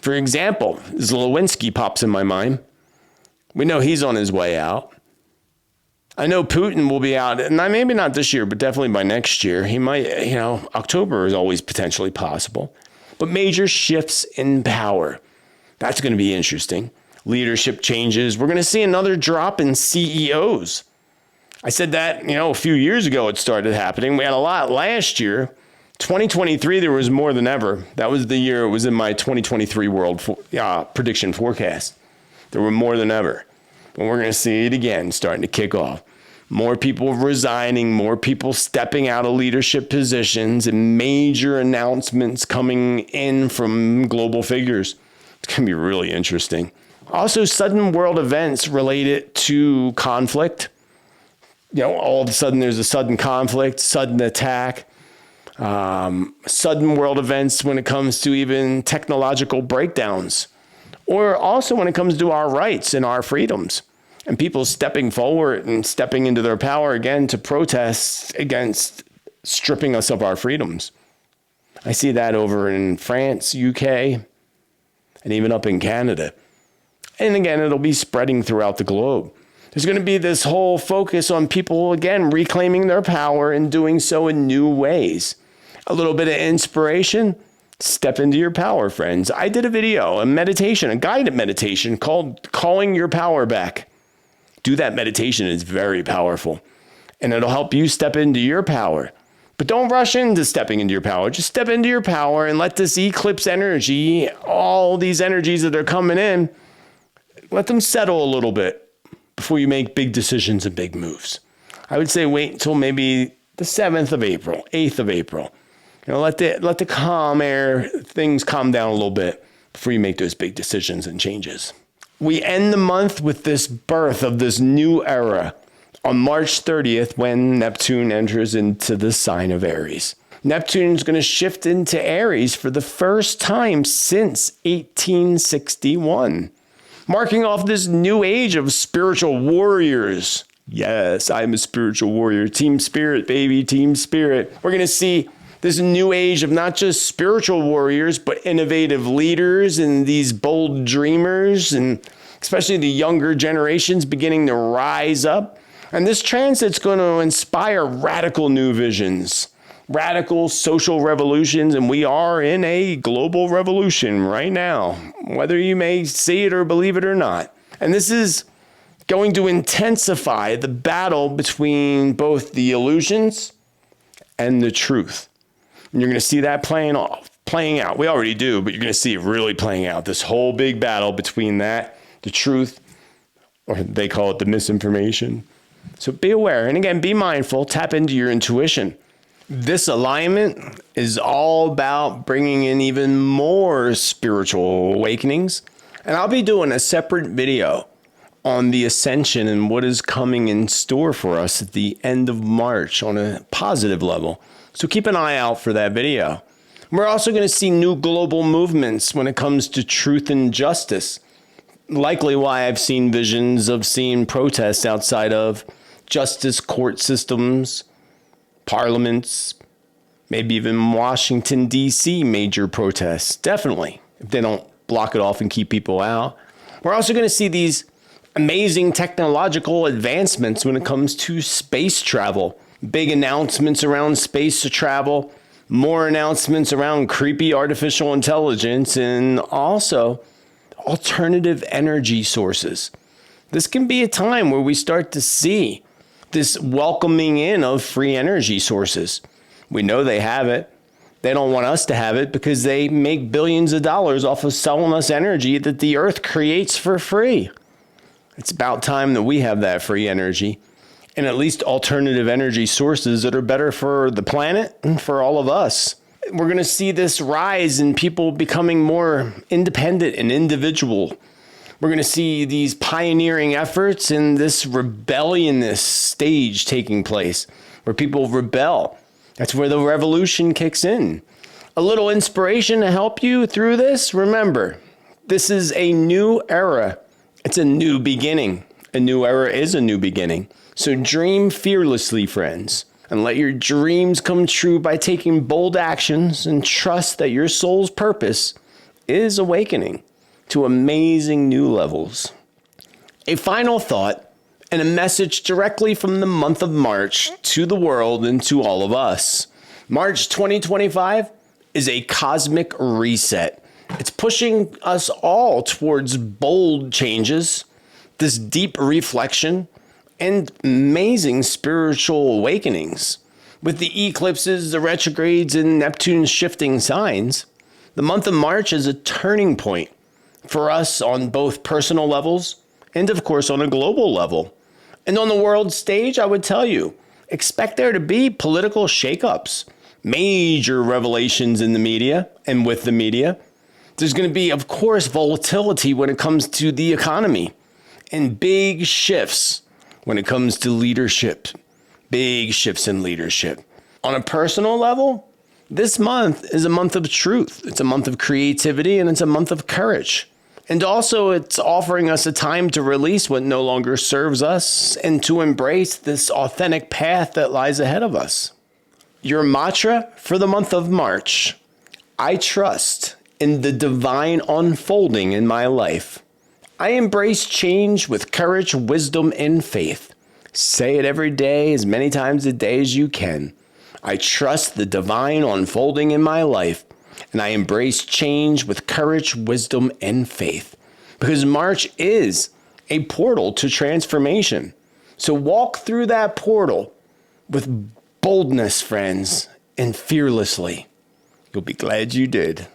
For example, Zelensky pops in my mind. We know he's on his way out. I know Putin will be out, and maybe not this year, but definitely by next year. He might, October is always potentially possible. But major shifts in power. That's going to be interesting. Leadership changes. We're going to see another drop in CEOs. I said that, a few years ago it started happening. We had a lot last year. 2023, there was more than ever. That was the year it was in my 2023 world prediction forecast. There were more than ever. And we're going to see it again starting to kick off. More people resigning, more people stepping out of leadership positions, and major announcements coming in from global figures. It's going to be really interesting. Also, sudden world events related to conflict. All of a sudden there's a sudden conflict, sudden attack, sudden world events when it comes to even technological breakdowns, or also when it comes to our rights and our freedoms. And people stepping forward and stepping into their power again to protest against stripping us of our freedoms. I see that over in France, UK, and even up in Canada. And again, it'll be spreading throughout the globe. There's going to be this whole focus on people, again, reclaiming their power and doing so in new ways. A little bit of inspiration. Step into your power, friends. I did a video, a guided meditation called Calling Your Power Back. Do that meditation. It's very powerful. And it'll help you step into your power. But don't rush into stepping into your power. Just step into your power and let this eclipse energy, all these energies that are coming in, let them settle a little bit before you make big decisions and big moves. I would say wait until maybe the 7th of April, 8th of April. Let the calm air, things calm down a little bit before you make those big decisions and changes. We end the month with this birth of this new era on March 30th when Neptune enters into the sign of Aries. Neptune is going to shift into Aries for the first time since 1861, marking off this new age of spiritual warriors. Yes, I'm a spiritual warrior. Team Spirit, baby, Team Spirit. We're going to see this new age of not just spiritual warriors, but innovative leaders and these bold dreamers, and especially the younger generations beginning to rise up. And this transit's going to inspire radical new visions, radical social revolutions, and we are in a global revolution right now, whether you may see it or believe it or not. And this is going to intensify the battle between both the illusions and the truth. And you're going to see that playing out. We already do, but you're going to see it really playing out. This whole big battle between that, the truth, or they call it the misinformation. So be aware. And again, be mindful. Tap into your intuition. This alignment is all about bringing in even more spiritual awakenings. And I'll be doing a separate video on the ascension and what is coming in store for us at the end of March on a positive level. So keep an eye out for that video. We're also going to see new global movements when it comes to truth and justice. Likely why I've seen visions of seeing protests outside of justice court systems parliaments, maybe even Washington, D.C. major protests. Definitely, if they don't block it off and keep people out. We're also going to see these amazing technological advancements when it comes to space travel. Big announcements around space travel, more announcements around creepy artificial intelligence, and also alternative energy sources. This can be a time where we start to see this welcoming in of free energy sources. We know they have it. They don't want us to have it because they make billions of dollars off of selling us energy that the earth creates for free. It's about time that we have that free energy and at least alternative energy sources that are better for the planet and for all of us. We're going to see this rise in people becoming more independent and individual. We're going to see these pioneering efforts and this rebellionist stage taking place where people rebel. That's where the revolution kicks in. A little inspiration to help you through this. Remember, this is a new era. It's a new beginning. A new era is a new beginning. So dream fearlessly, friends, and let your dreams come true by taking bold actions and trust that your soul's purpose is awakening to amazing new levels. A final thought and a message directly from the month of March to the world and to all of us. March 2025 is a cosmic reset. It's pushing us all towards bold changes, this deep reflection, and amazing spiritual awakenings. With the eclipses, the retrogrades, and Neptune's shifting signs, the month of March is a turning point for us on both personal levels and, of course, on a global level. And on the world stage, I would tell you, expect there to be political shakeups, major revelations in the media and with the media. There's going to be, of course, volatility when it comes to the economy and big shifts when it comes to leadership, big shifts in leadership. On a personal level, this month is a month of truth. It's a month of creativity and it's a month of courage. And also it's offering us a time to release what no longer serves us and to embrace this authentic path that lies ahead of us. Your mantra for the month of March: I trust in the divine unfolding in my life. I embrace change with courage, wisdom, and faith. Say it every day, as many times a day as you can. I trust the divine unfolding in my life, and I embrace change with courage, wisdom, and faith. Because March is a portal to transformation. So walk through that portal with boldness, friends, and fearlessly. You'll be glad you did.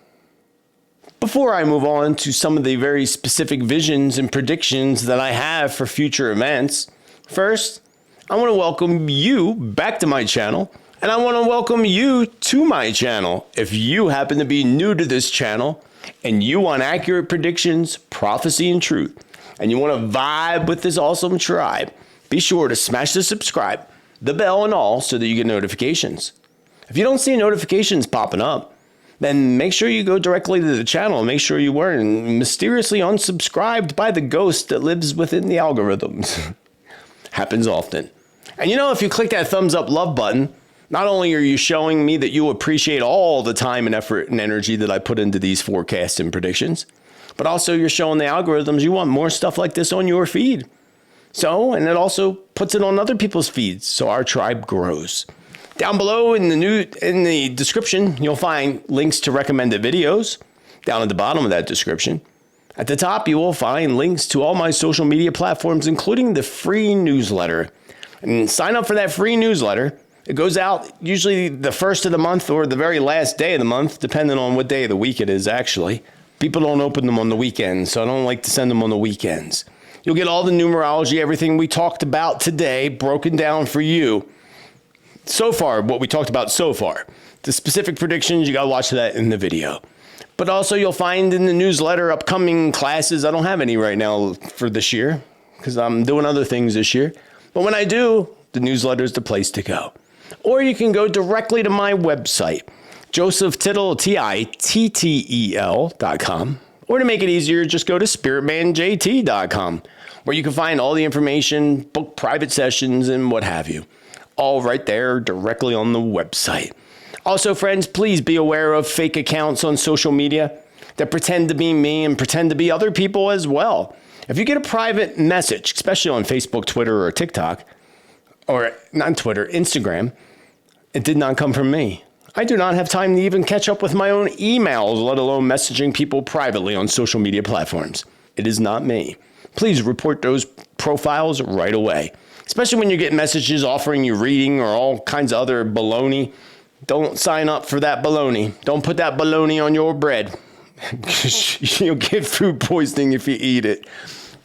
Before I move on to some of the very specific visions and predictions that I have for future events, first, I want to welcome you back to my channel, and I want to welcome you to my channel. If you happen to be new to this channel and you want accurate predictions, prophecy, and truth, and you want to vibe with this awesome tribe, be sure to smash the subscribe, the bell, and all so that you get notifications. If you don't see notifications popping up, then make sure you go directly to the channel and make sure you weren't mysteriously unsubscribed by the ghost that lives within the algorithms. Happens often. And you know, if you click that thumbs up love button, not only are you showing me that you appreciate all the time and effort and energy that I put into these forecasts and predictions, but also you're showing the algorithms you want more stuff like this on your feed. So, and it also puts it on other people's feeds, so our tribe grows. Down below in the description, you'll find links to recommended videos. Down at the bottom of that description. At the top, you will find links to all my social media platforms, including the free newsletter. And sign up for that free newsletter. It goes out usually the first of the month or the very last day of the month, depending on what day of the week it is, actually. People don't open them on the weekends, so I don't like to send them on the weekends. You'll get all the numerology, everything we talked about today, broken down for you. So far, what we talked about so far. The specific predictions, you got to watch that in the video. But also you'll find in the newsletter upcoming classes. I don't have any right now for this year because I'm doing other things this year. But when I do, the newsletter is the place to go. Or you can go directly to my website, Joseph Tittel, Tittel.com. Or to make it easier, just go to SpiritmanJT.com, where you can find all the information, book private sessions, and what have you. all right there directly on the website. Also, friends, please be aware of fake accounts on social media that pretend to be me and pretend to be other people as well. If you get a private message, especially on Facebook, Twitter, or TikTok, or not Twitter, Instagram, it did not come from me. I do not have time to even catch up with my own emails, let alone messaging people privately on social media platforms. It is not me. Please report those profiles right away, especially when you get messages offering you reading or all kinds of other baloney. Don't sign up for that baloney. Don't put that baloney on your bread. You'll get food poisoning if you eat it.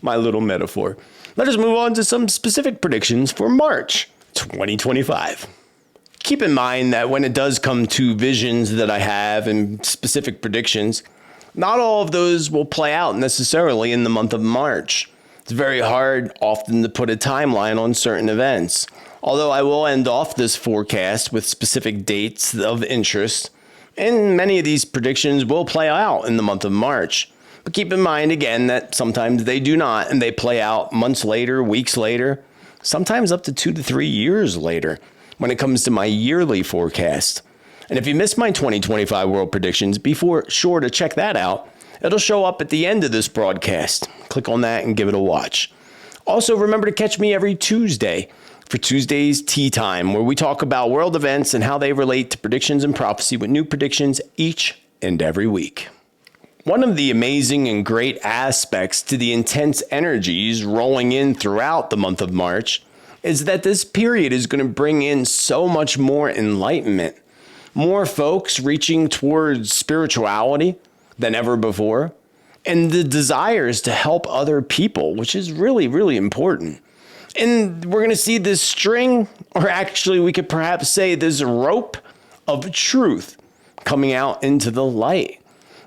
My little metaphor. Let us move on to some specific predictions for March 2025. Keep in mind that when it does come to visions that I have and specific predictions, not all of those will play out necessarily in the month of March. It's very hard often to put a timeline on certain events. Although I will end off this forecast with specific dates of interest, and many of these predictions will play out in the month of March. But keep in mind again that sometimes they do not, and they play out months later, weeks later, sometimes up to 2 to 3 years later when it comes to my yearly forecast. And if you missed my 2025 world predictions, be sure to check that out. It'll show up at the end of this broadcast. Click on that and give it a watch. Also, remember to catch me every Tuesday for Tuesday's Tea Time, where we talk about world events and how they relate to predictions and prophecy with new predictions each and every week. One of the amazing and great aspects to the intense energies rolling in throughout the month of March is that this period is going to bring in so much more enlightenment, more folks reaching towards spirituality than ever before, and the desires to help other people, which is really, really important. And we're going to see this string, or actually we could perhaps say this rope of truth coming out into the light.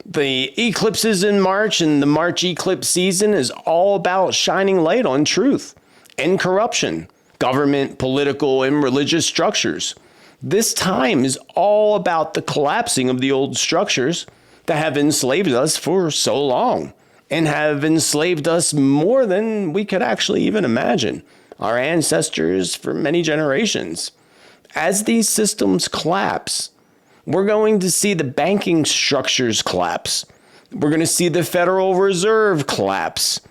The eclipses in March and the March eclipse season is all about shining light on truth and corruption, government, political, and religious structures. This time is all about the collapsing of the old structures that have enslaved us for so long and have enslaved us more than we could actually even imagine, our ancestors for many generations. As these systems collapse, we're going to see the banking structures collapse. We're going to see the Federal Reserve collapse.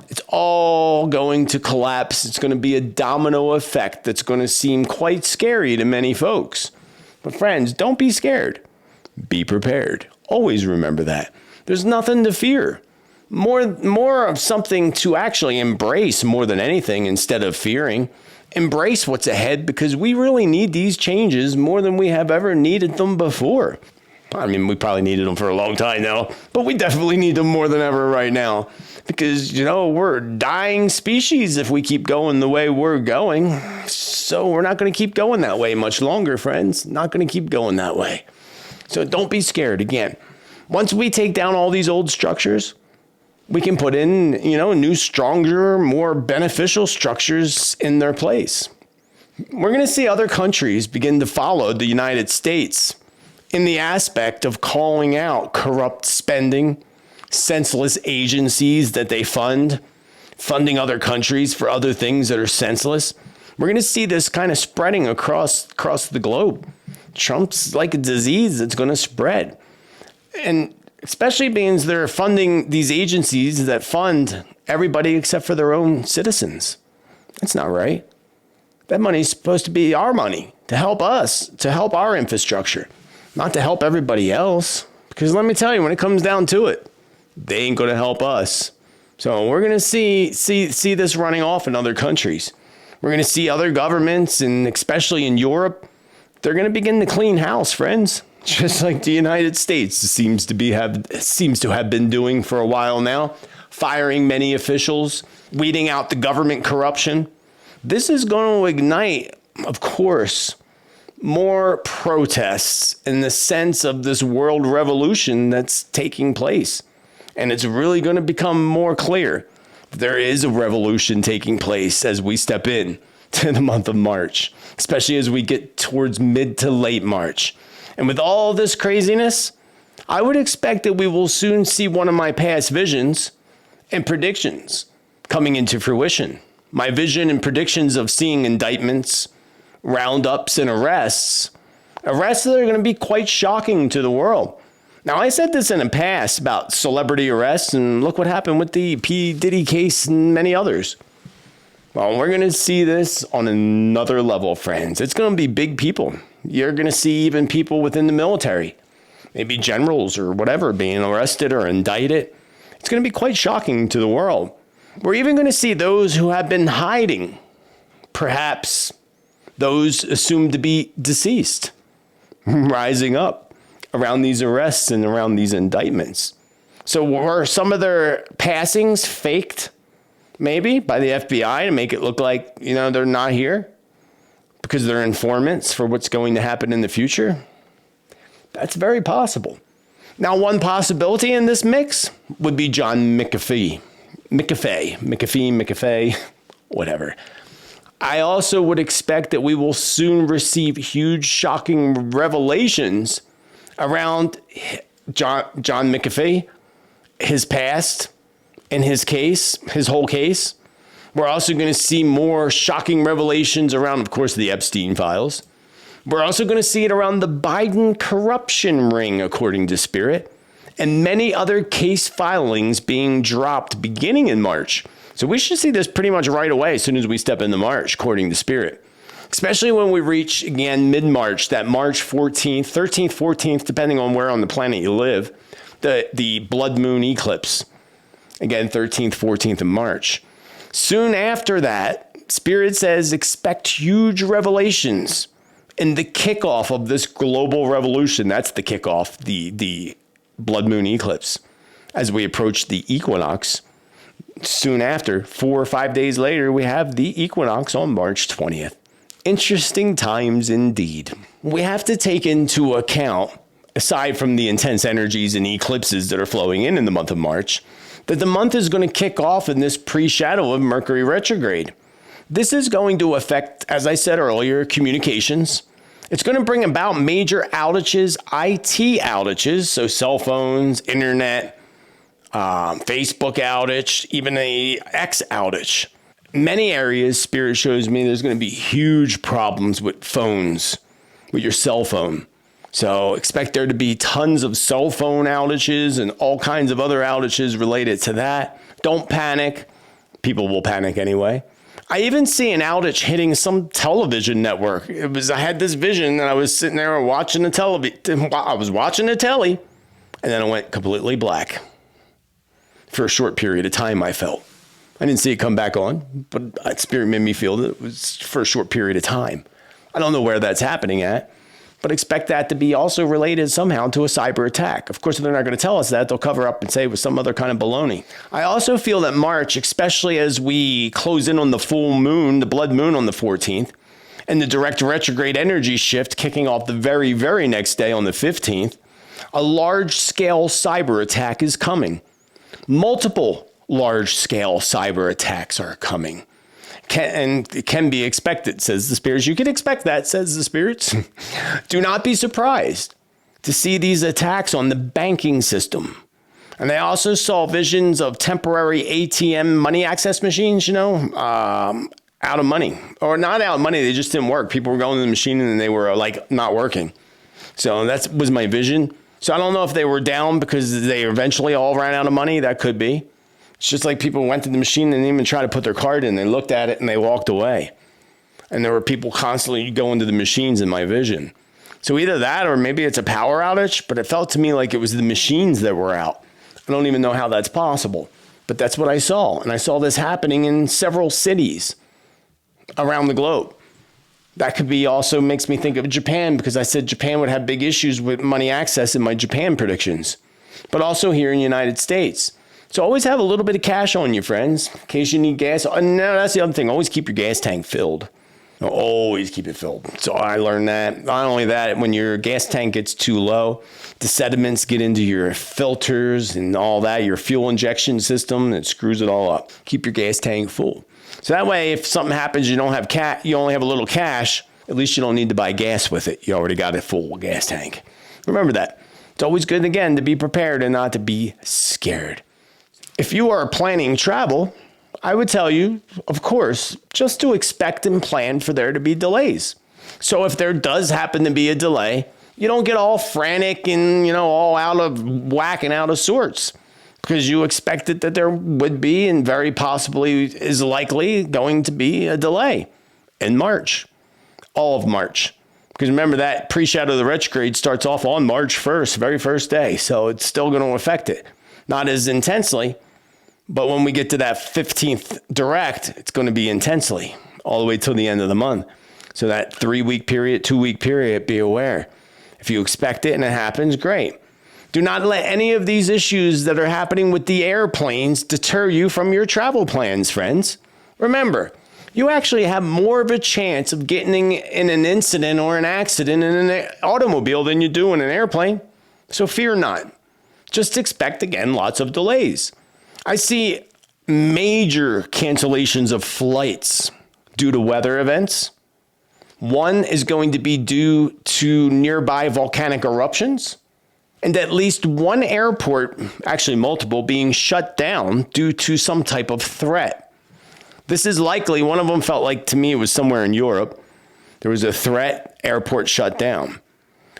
It's all going to collapse. It's going to be a domino effect that's going to seem quite scary to many folks. But friends, don't be scared. Be prepared. Always remember that. There's nothing to fear. More of something to actually embrace more than anything instead of fearing. Embrace what's ahead because we really need these changes more than we have ever needed them before. I mean, we probably needed them for a long time now, but we definitely need them more than ever right now because, we're a dying species if we keep going the way we're going. So we're not going to keep going that way much longer, friends. Not going to keep going that way. So don't be scared. Again, once we take down all these old structures, we can put in, new, stronger, more beneficial structures in their place. We're going to see other countries begin to follow the United States in the aspect of calling out corrupt spending, senseless agencies that they funding other countries for other things that are senseless. We're going to see this kind of spreading across the globe. Trump's like a disease that's going to spread. And especially means they're funding these agencies that fund everybody except for their own citizens. That's not right. That money's supposed to be our money to help us, to help our infrastructure, not to help everybody else. Because let me tell you, when it comes down to it, they ain't going to help us. So we're going to see this running off in other countries. We're going to see other governments, and especially in Europe, they're going to begin to clean house, friends. Just like the United States seems to have been doing for a while now, firing many officials, weeding out the government corruption. This is going to ignite, of course, more protests in the sense of this world revolution that's taking place. And it's really going to become more clear. There is a revolution taking place as we step in to the month of March, especially as we get towards mid to late March. And with all this craziness, I would expect that we will soon see one of my past visions and predictions coming into fruition. My vision and predictions of seeing indictments, roundups and arrests that are going to be quite shocking to the world. Now, I said this in the past about celebrity arrests, and look what happened with the P. Diddy case and many others. Well, we're going to see this on another level, friends. It's going to be big people. You're going to see even people within the military, maybe generals or whatever, being arrested or indicted. It's going to be quite shocking to the world. We're even going to see those who have been hiding, perhaps those assumed to be deceased, rising up around these arrests and around these indictments. So were some of their passings faked, maybe, by the FBI to make it look like, they're not here because they're informants for what's going to happen in the future? That's very possible. Now, one possibility in this mix would be John McAfee, whatever. I also would expect that we will soon receive huge, shocking revelations around John McAfee, his past, and his case, his whole case. We're also going to see more shocking revelations around, of course, the Epstein files. We're also going to see it around the Biden corruption ring, according to Spirit, and many other case filings being dropped beginning in March. So we should see this pretty much right away as soon as we step into March, according to Spirit. Especially when we reach, again, mid-March, that March 14th, 13th, 14th, depending on where on the planet you live, the blood moon eclipse. Again, 13th, 14th of March. Soon after that, Spirit says expect huge revelations in the kickoff of this global revolution. That's the kickoff, the blood moon eclipse. As we approach the equinox, soon after, 4 or 5 days later, we have the equinox on March 20th. Interesting times indeed. We have to take into account, aside from the intense energies and eclipses that are flowing in the month of March, that the month is going to kick off in this pre-shadow of Mercury retrograde. This is going to affect, as I said earlier, communications. It's going to bring about major outages, IT outages, so cell phones, internet, Facebook outage, even a X outage. Many areas, Spirit shows me, there's going to be huge problems with phones, with your cell phone. So expect there to be tons of cell phone outages and all kinds of other outages related to that. Don't panic. People will panic anyway. I even see an outage hitting some television network. I had this vision and I was sitting there watching the television. I was watching the telly and then it went completely black. For a short period of time, I felt. I didn't see it come back on, but Spirit made me feel that it was for a short period of time. I don't know where that's happening at, but expect that to be also related somehow to a cyber attack. Of course, if they're not going to tell us that, they'll cover up and say it was some other kind of baloney. I also feel that March, especially as we close in on the full moon, the blood moon on the 14th, and the direct retrograde energy shift kicking off the very, very next day on the 15th, a large-scale cyber attack is coming. Multiple large-scale cyber attacks are coming. And it can be expected, says the spirits. You can expect that, says the spirits. Do not be surprised to see these attacks on the banking system. And they also saw visions of temporary ATM money access machines, out of money. Or not out of money, they just didn't work. People were going to the machine and they were not working. So that was my vision. So I don't know if they were down because they eventually all ran out of money. That could be. It's just like people went to the machine and didn't even try to put their card in. They looked at it and they walked away. And there were people constantly going to the machines in my vision. So either that or maybe it's a power outage, but it felt to me like it was the machines that were out. I don't even know how that's possible, but that's what I saw. And I saw this happening in several cities around the globe. That could be also makes me think of Japan because I said Japan would have big issues with money access in my Japan predictions, but also here in the United States. So always have a little bit of cash on you, friends, in case you need gas. Oh, no, that's the other thing. Always keep your gas tank filled. Always keep it filled. So I learned that. Not only that, when your gas tank gets too low, the sediments get into your filters and all that, your fuel injection system, it screws it all up. Keep your gas tank full. So that way, if something happens, you don't have you only have a little cash, at least you don't need to buy gas with it. You already got a full gas tank. Remember that. It's always good, again, to be prepared and not to be scared. If you are planning travel, I would tell you, of course, just to expect and plan for there to be delays. So if there does happen to be a delay, you don't get all frantic and, all out of whack and out of sorts, because you expected that there would be, and very possibly is likely going to be, a delay in March, all of March. Because remember, that pre-shadow of the retrograde starts off on March 1st, very first day. So it's still going to affect it. Not as intensely, but when we get to that 15th direct, it's going to be intensely all the way till the end of the month. So that 3-week period, 2-week period, be aware. If you expect it and it happens, great. Do not let any of these issues that are happening with the airplanes deter you from your travel plans, friends. Remember, you actually have more of a chance of getting in an incident or an accident in an automobile than you do in an airplane. So fear not. Just expect, again, lots of delays. I see major cancellations of flights due to weather events. One is going to be due to nearby volcanic eruptions, and at least one airport, actually multiple, being shut down due to some type of threat. This is likely, one of them felt like to me it was somewhere in Europe. There was a threat, airport shut down.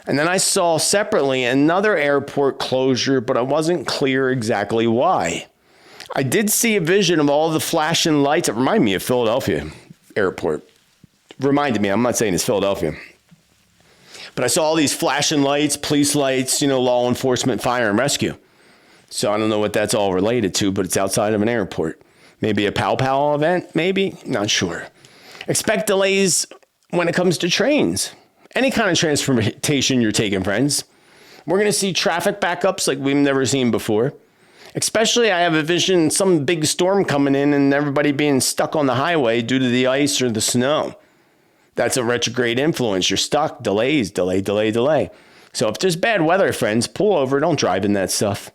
And then I saw separately another airport closure, but I wasn't clear exactly why. I did see a vision of all the flashing lights. It reminded me of Philadelphia airport. Reminded me, I'm not saying it's Philadelphia. But I saw all these flashing lights, police lights, law enforcement, fire and rescue. So I don't know what that's all related to, but it's outside of an airport. Maybe a pow event, maybe, not sure. Expect delays when it comes to trains. Any kind of transportation you're taking, friends. We're going to see traffic backups like we've never seen before. Especially, I have a vision, some big storm coming in and everybody being stuck on the highway due to the ice or the snow. That's a retrograde influence. You're stuck, delays, delay. So if there's bad weather, friends, pull over, don't drive in that stuff.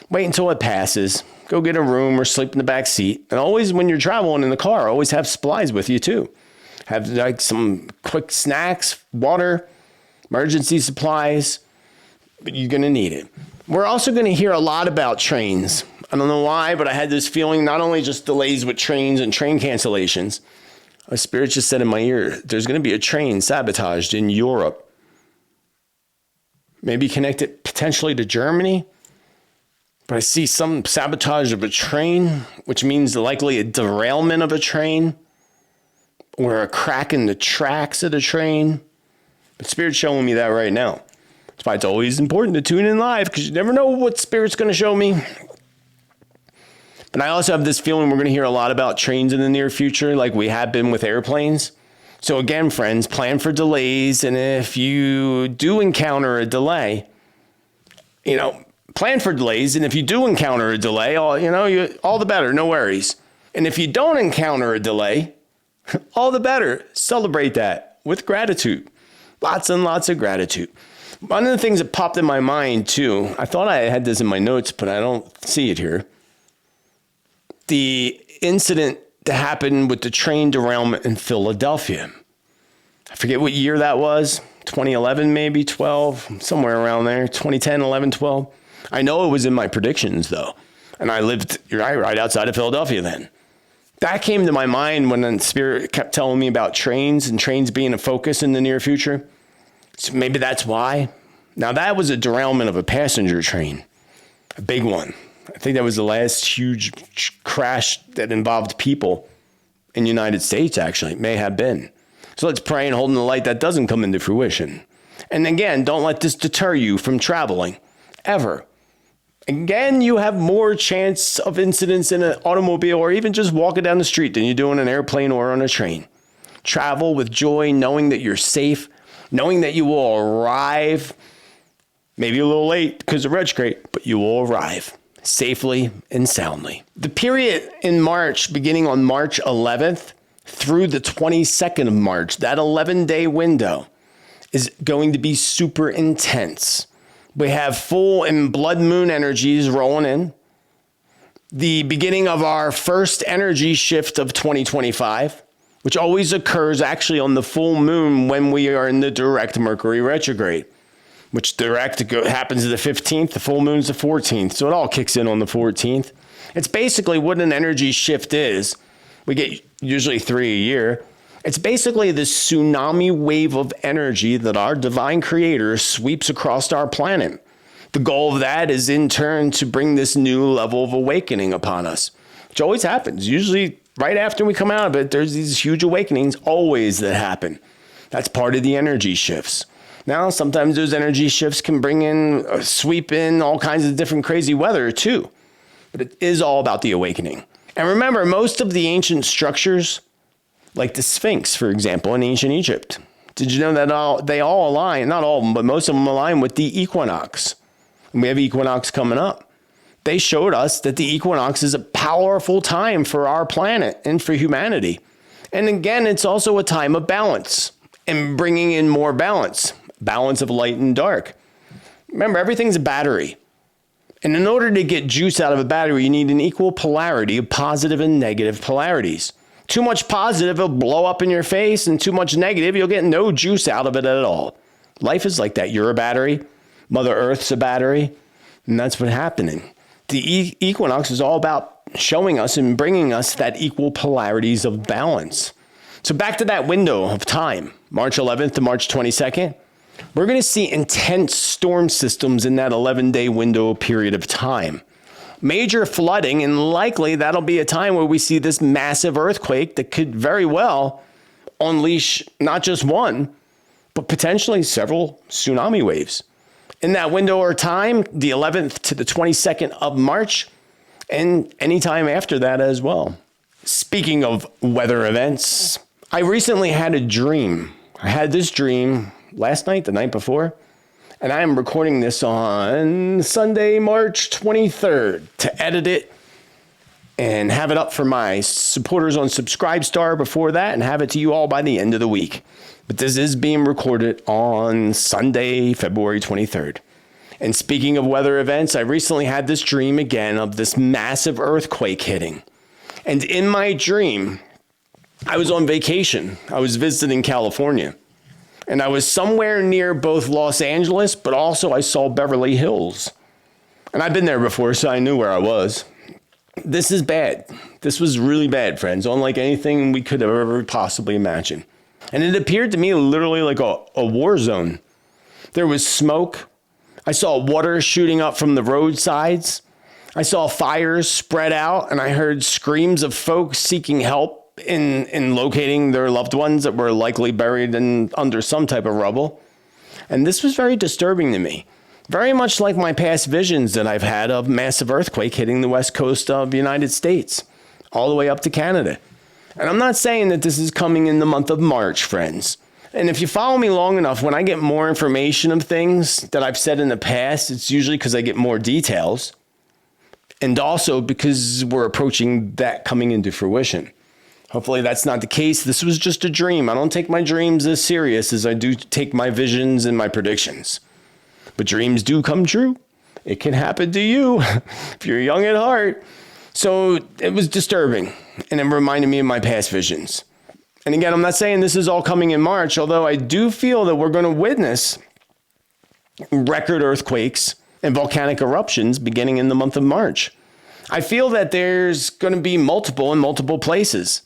Wait until it passes. Go get a room or sleep in the back seat. And always, when you're traveling in the car, always have supplies with you too. Have like some quick snacks, water, emergency supplies, but you're going to need it. We're also going to hear a lot about trains. I don't know why, but I had this feeling, not only just delays with trains and train cancellations. A spirit just said in my ear, there's going to be a train sabotaged in Europe. Maybe connected potentially to Germany. But I see some sabotage of a train, which means likely a derailment of a train or a crack in the tracks of the train. But Spirit's showing me that right now. That's why it's always important to tune in live, because you never know what Spirit's going to show me. But I also have this feeling we're going to hear a lot about trains in the near future, like we have been with airplanes. So again, friends, plan for delays. And if you do encounter a delay, plan for delays. And if you do encounter a delay, all the better, no worries. And if you don't encounter a delay, all the better. Celebrate that with gratitude. Lots and lots of gratitude. One of the things that popped in my mind too, I thought I had this in my notes, but I don't see it here. The incident that happened with the train derailment in Philadelphia. I forget what year that was. 2011, maybe 12, somewhere around there. 2010, 11, 12. I know it was in my predictions though. And I lived right outside of Philadelphia then. That came to my mind when the Spirit kept telling me about trains and trains being a focus in the near future. So maybe that's why. Now that was a derailment of a passenger train, a big one. I think that was the last huge crash that involved people in the United States, actually. It may have been. So let's pray and hold in the light that doesn't come into fruition. And again, don't let this deter you from traveling, ever. Again, you have more chance of incidents in an automobile or even just walking down the street than you do in an airplane or on a train. Travel with joy, knowing that you're safe, knowing that you will arrive, maybe a little late because of retrograde, but you will arrive safely and soundly. The period in March, beginning on March 11th through the 22nd of March, that 11-day window is going to be super intense. We have full and blood moon energies rolling in. The beginning of our first energy shift of 2025, which always occurs actually on the full moon when we are in the direct Mercury retrograde, which direct happens the 15th, the full moon's the 14th. So it all kicks in on the 14th. It's basically what an energy shift is. We get usually 3 a year. It's basically this tsunami wave of energy that our divine creator sweeps across our planet. The goal of that is in turn to bring this new level of awakening upon us, which always happens. Usually right after we come out of it, there's these huge awakenings always that happen. That's part of the energy shifts. Now, sometimes those energy shifts can bring in, sweep in all kinds of different crazy weather too. But it is all about the awakening. And remember, most of the ancient structures, like the Sphinx, for example, in ancient Egypt, did you know that they all align, not all of them, but most of them align with the equinox? And we have equinox coming up. They showed us that the equinox is a powerful time for our planet and for humanity. And again, it's also a time of balance and bringing in more balance of light and dark. Remember, everything's a battery. And in order to get juice out of a battery, you need an equal polarity of positive and negative polarities. Too much positive will blow up in your face, and too much negative, you'll get no juice out of it at all. Life is like that. You're a battery. Mother Earth's a battery. And that's what's happening. The equinox is all about showing us and bringing us that equal polarities of balance. So back to that window of time, March 11th to March 22nd. We're going to see intense storm systems in that 11-day window period of time. Major flooding, and likely that'll be a time where we see this massive earthquake that could very well unleash not just one, but potentially several tsunami waves. In that window or time, the 11th to the 22nd of March, and any time after that as well. Speaking of weather events, I recently had a dream. I had this dream last night, the night before, and I am recording this on Sunday, March 23rd to edit it and have it up for my supporters on Subscribestar before that and have it to you all by the end of the week. But this is being recorded on Sunday, February 23rd. And speaking of weather events, I recently had this dream again of this massive earthquake hitting. And in my dream, I was on vacation. I was visiting California. And I was somewhere near both Los Angeles, but also I saw Beverly Hills. And I've been there before, so I knew where I was. This is bad. This was really bad, friends, unlike anything we could have ever possibly imagined. And it appeared to me literally like a war zone. There was smoke. I saw water shooting up from the roadsides. I saw fires spread out, and I heard screams of folks seeking help in locating their loved ones that were likely buried under some type of rubble. And this was very disturbing to me. Very much like my past visions that I've had of massive earthquake hitting the west coast of the United States, all the way up to Canada. And I'm not saying that this is coming in the month of March, friends. And if you follow me long enough, when I get more information of things that I've said in the past, it's usually because I get more details. And also because we're approaching that coming into fruition. Hopefully that's not the case. This was just a dream. I don't take my dreams as serious as I do take my visions and my predictions. But dreams do come true. It can happen to you if you're young at heart. So it was disturbing, and it reminded me of my past visions. And again, I'm not saying this is all coming in March, although I do feel that we're going to witness record earthquakes and volcanic eruptions beginning in the month of March. I feel that there's going to be multiple in multiple places.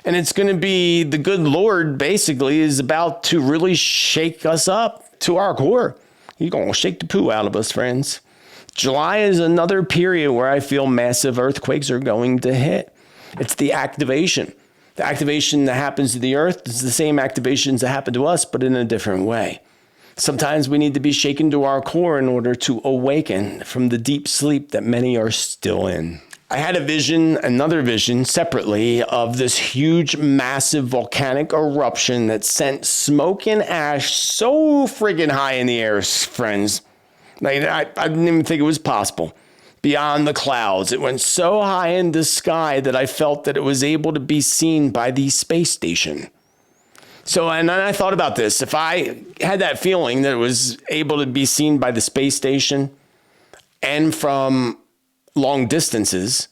And it's going to be the good Lord basically is about to really shake us up to our core. He's going to shake the poo out of us, friends. July is another period where I feel massive earthquakes are going to hit. It's the activation. The activation that happens to the earth is the same activations that happen to us, but in a different way. Sometimes we need to be shaken to our core in order to awaken from the deep sleep that many are still in. I had another vision separately of this huge, massive volcanic eruption that sent smoke and ash so friggin' high in the air, friends. Like, I didn't even think it was possible. Beyond the clouds, it went so high in the sky that I felt that it was able to be seen by the space station. So, and then I thought about this. If I had that feeling that it was able to be seen by the space station and from long distances,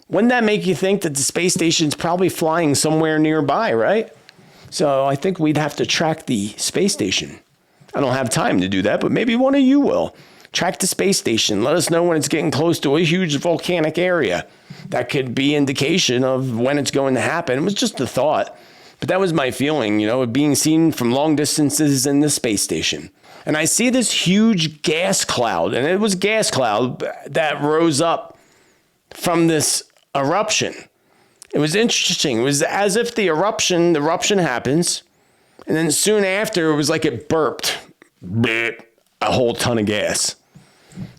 wouldn't that make you think that the space station's probably flying somewhere nearby, right? So I think we'd have to track the space station. I don't have time to do that, but maybe one of you will. Track the space station. Let us know when it's getting close to a huge volcanic area. That could be indication of when it's going to happen. It was just a thought. But that was my feeling, being seen from long distances in the space station. And I see this huge gas cloud, and it was a gas cloud that rose up from this eruption. It was interesting. It was as if the eruption happens, and then soon after, it was like it burped a whole ton of gas.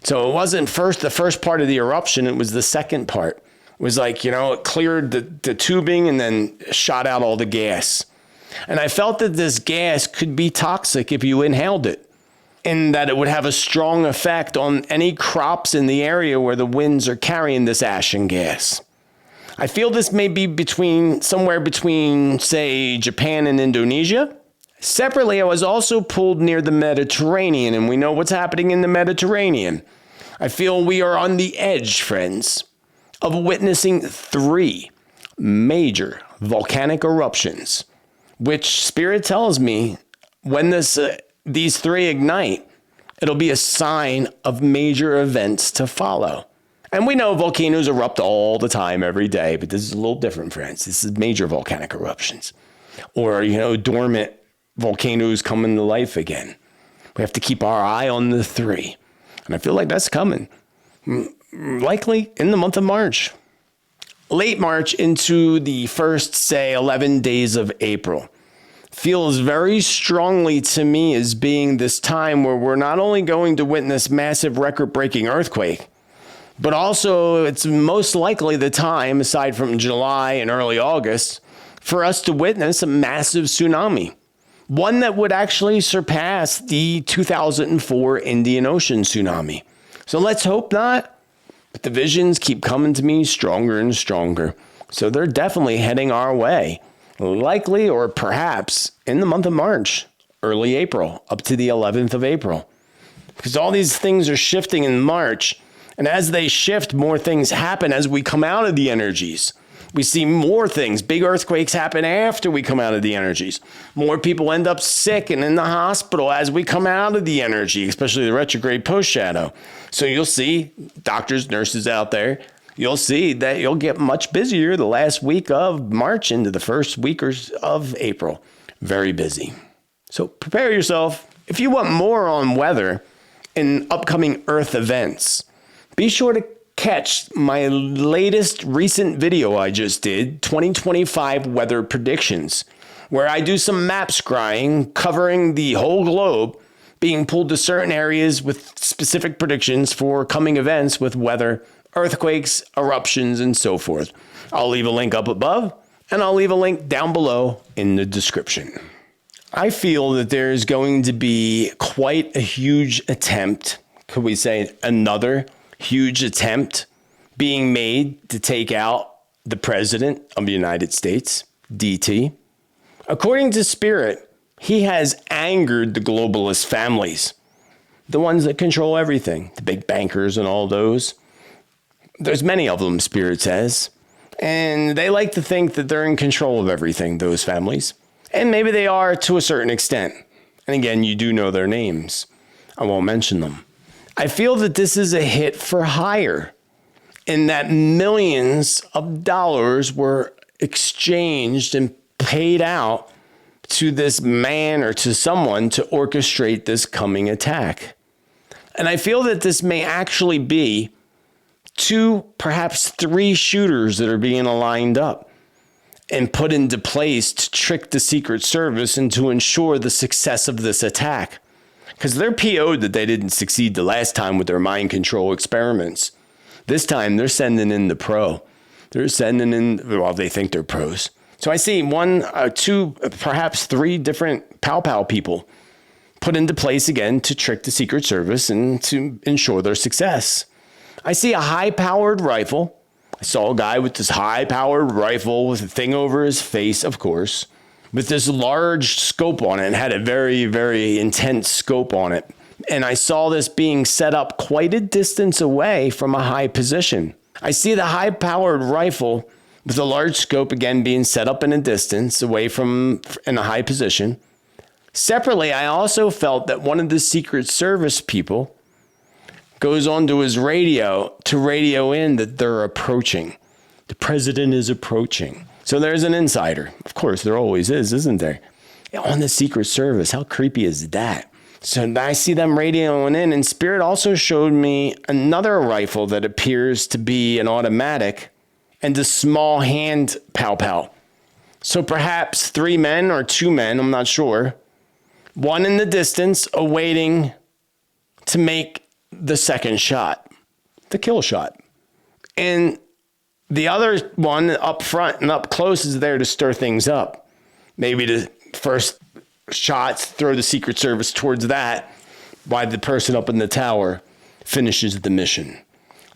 So it wasn't the first part of the eruption, it was the second part. It was like, it cleared the tubing and then shot out all the gas. And I felt that this gas could be toxic if you inhaled it, and that it would have a strong effect on any crops in the area where the winds are carrying this ash and gas. I feel this may be somewhere between, say, Japan and Indonesia. Separately, I was also pulled near the Mediterranean, and we know what's happening in the Mediterranean. I feel we are on the edge, friends, of witnessing 3 major volcanic eruptions, which Spirit tells me when these 3 ignite, it'll be a sign of major events to follow. And we know volcanoes erupt all the time, every day, but this is a little different, friends. This is major volcanic eruptions, or, dormant volcanoes coming to life again. We have to keep our eye on the 3. And I feel like that's coming. Likely in the month of March. Late March into the first, say, 11 days of April feels very strongly to me as being this time where we're not only going to witness massive record-breaking earthquake, but also it's most likely the time, aside from July and early August, for us to witness a massive tsunami. One that would actually surpass the 2004 Indian Ocean tsunami. So let's hope not, but the visions keep coming to me stronger and stronger. So they're definitely heading our way, likely or perhaps in the month of March, early April, up to the 11th of April. Because all these things are shifting in March, and as they shift, more things happen as we come out of the energies. We see more things. Big earthquakes happen after we come out of the energies. More people end up sick and in the hospital as we come out of the energy, especially the retrograde post-shadow. So you'll see doctors, nurses out there. You'll see that you'll get much busier the last week of March into the first week of April. Very busy. So prepare yourself. If you want more on weather and upcoming Earth events, be sure to catch my latest recent video I just did, 2025 weather predictions, where I do some map scrying covering the whole globe, being pulled to certain areas with specific predictions for coming events with weather, earthquakes, eruptions, and so forth. I'll leave a link up above, and I'll leave a link down below in the description. I feel that there is going to be quite a huge attempt, could we say another huge attempt being made to take out the President of the United States, DT. According to Spirit, he has angered the globalist families, the ones that control everything, the big bankers and all those. There's many of them, Spirit says, and they like to think that they're in control of everything, those families. And maybe they are to a certain extent. And again, you do know their names. I won't mention them. I feel that this is a hit for hire, in that millions of dollars were exchanged and paid out to this man or to someone to orchestrate this coming attack. And I feel that this may actually be 2, perhaps 3 shooters that are being lined up and put into place to trick the Secret Service and to ensure the success of this attack. Because they're PO'd that they didn't succeed the last time with their mind control experiments. This time, they're sending in the pro. They're sending in, well, they think they're pros. So I see 1, 2, perhaps 3 different pow-pow people put into place again to trick the Secret Service and to ensure their success. I see a high-powered rifle. I saw a guy with this high-powered rifle with a thing over his face, of course, with this large scope on it, and had a very, very intense scope on it. And I saw this being set up quite a distance away from a high position. I see the high-powered rifle with a large scope again being set up in a distance away from in a high position. Separately, I also felt that one of the Secret Service people goes onto his radio to radio in that they're approaching. The president is approaching. So there's an insider. Of course, there always is, isn't there? On the Secret Service. How creepy is that? So I see them radioing in, and Spirit also showed me another rifle that appears to be an automatic and a small hand pow-pow. So perhaps 3 men or 2 men, I'm not sure. One in the distance awaiting to make the second shot, the kill shot. And the other one up front and up close is there to stir things up. Maybe the first shots, throw the Secret Service towards that, while the person up in the tower finishes the mission.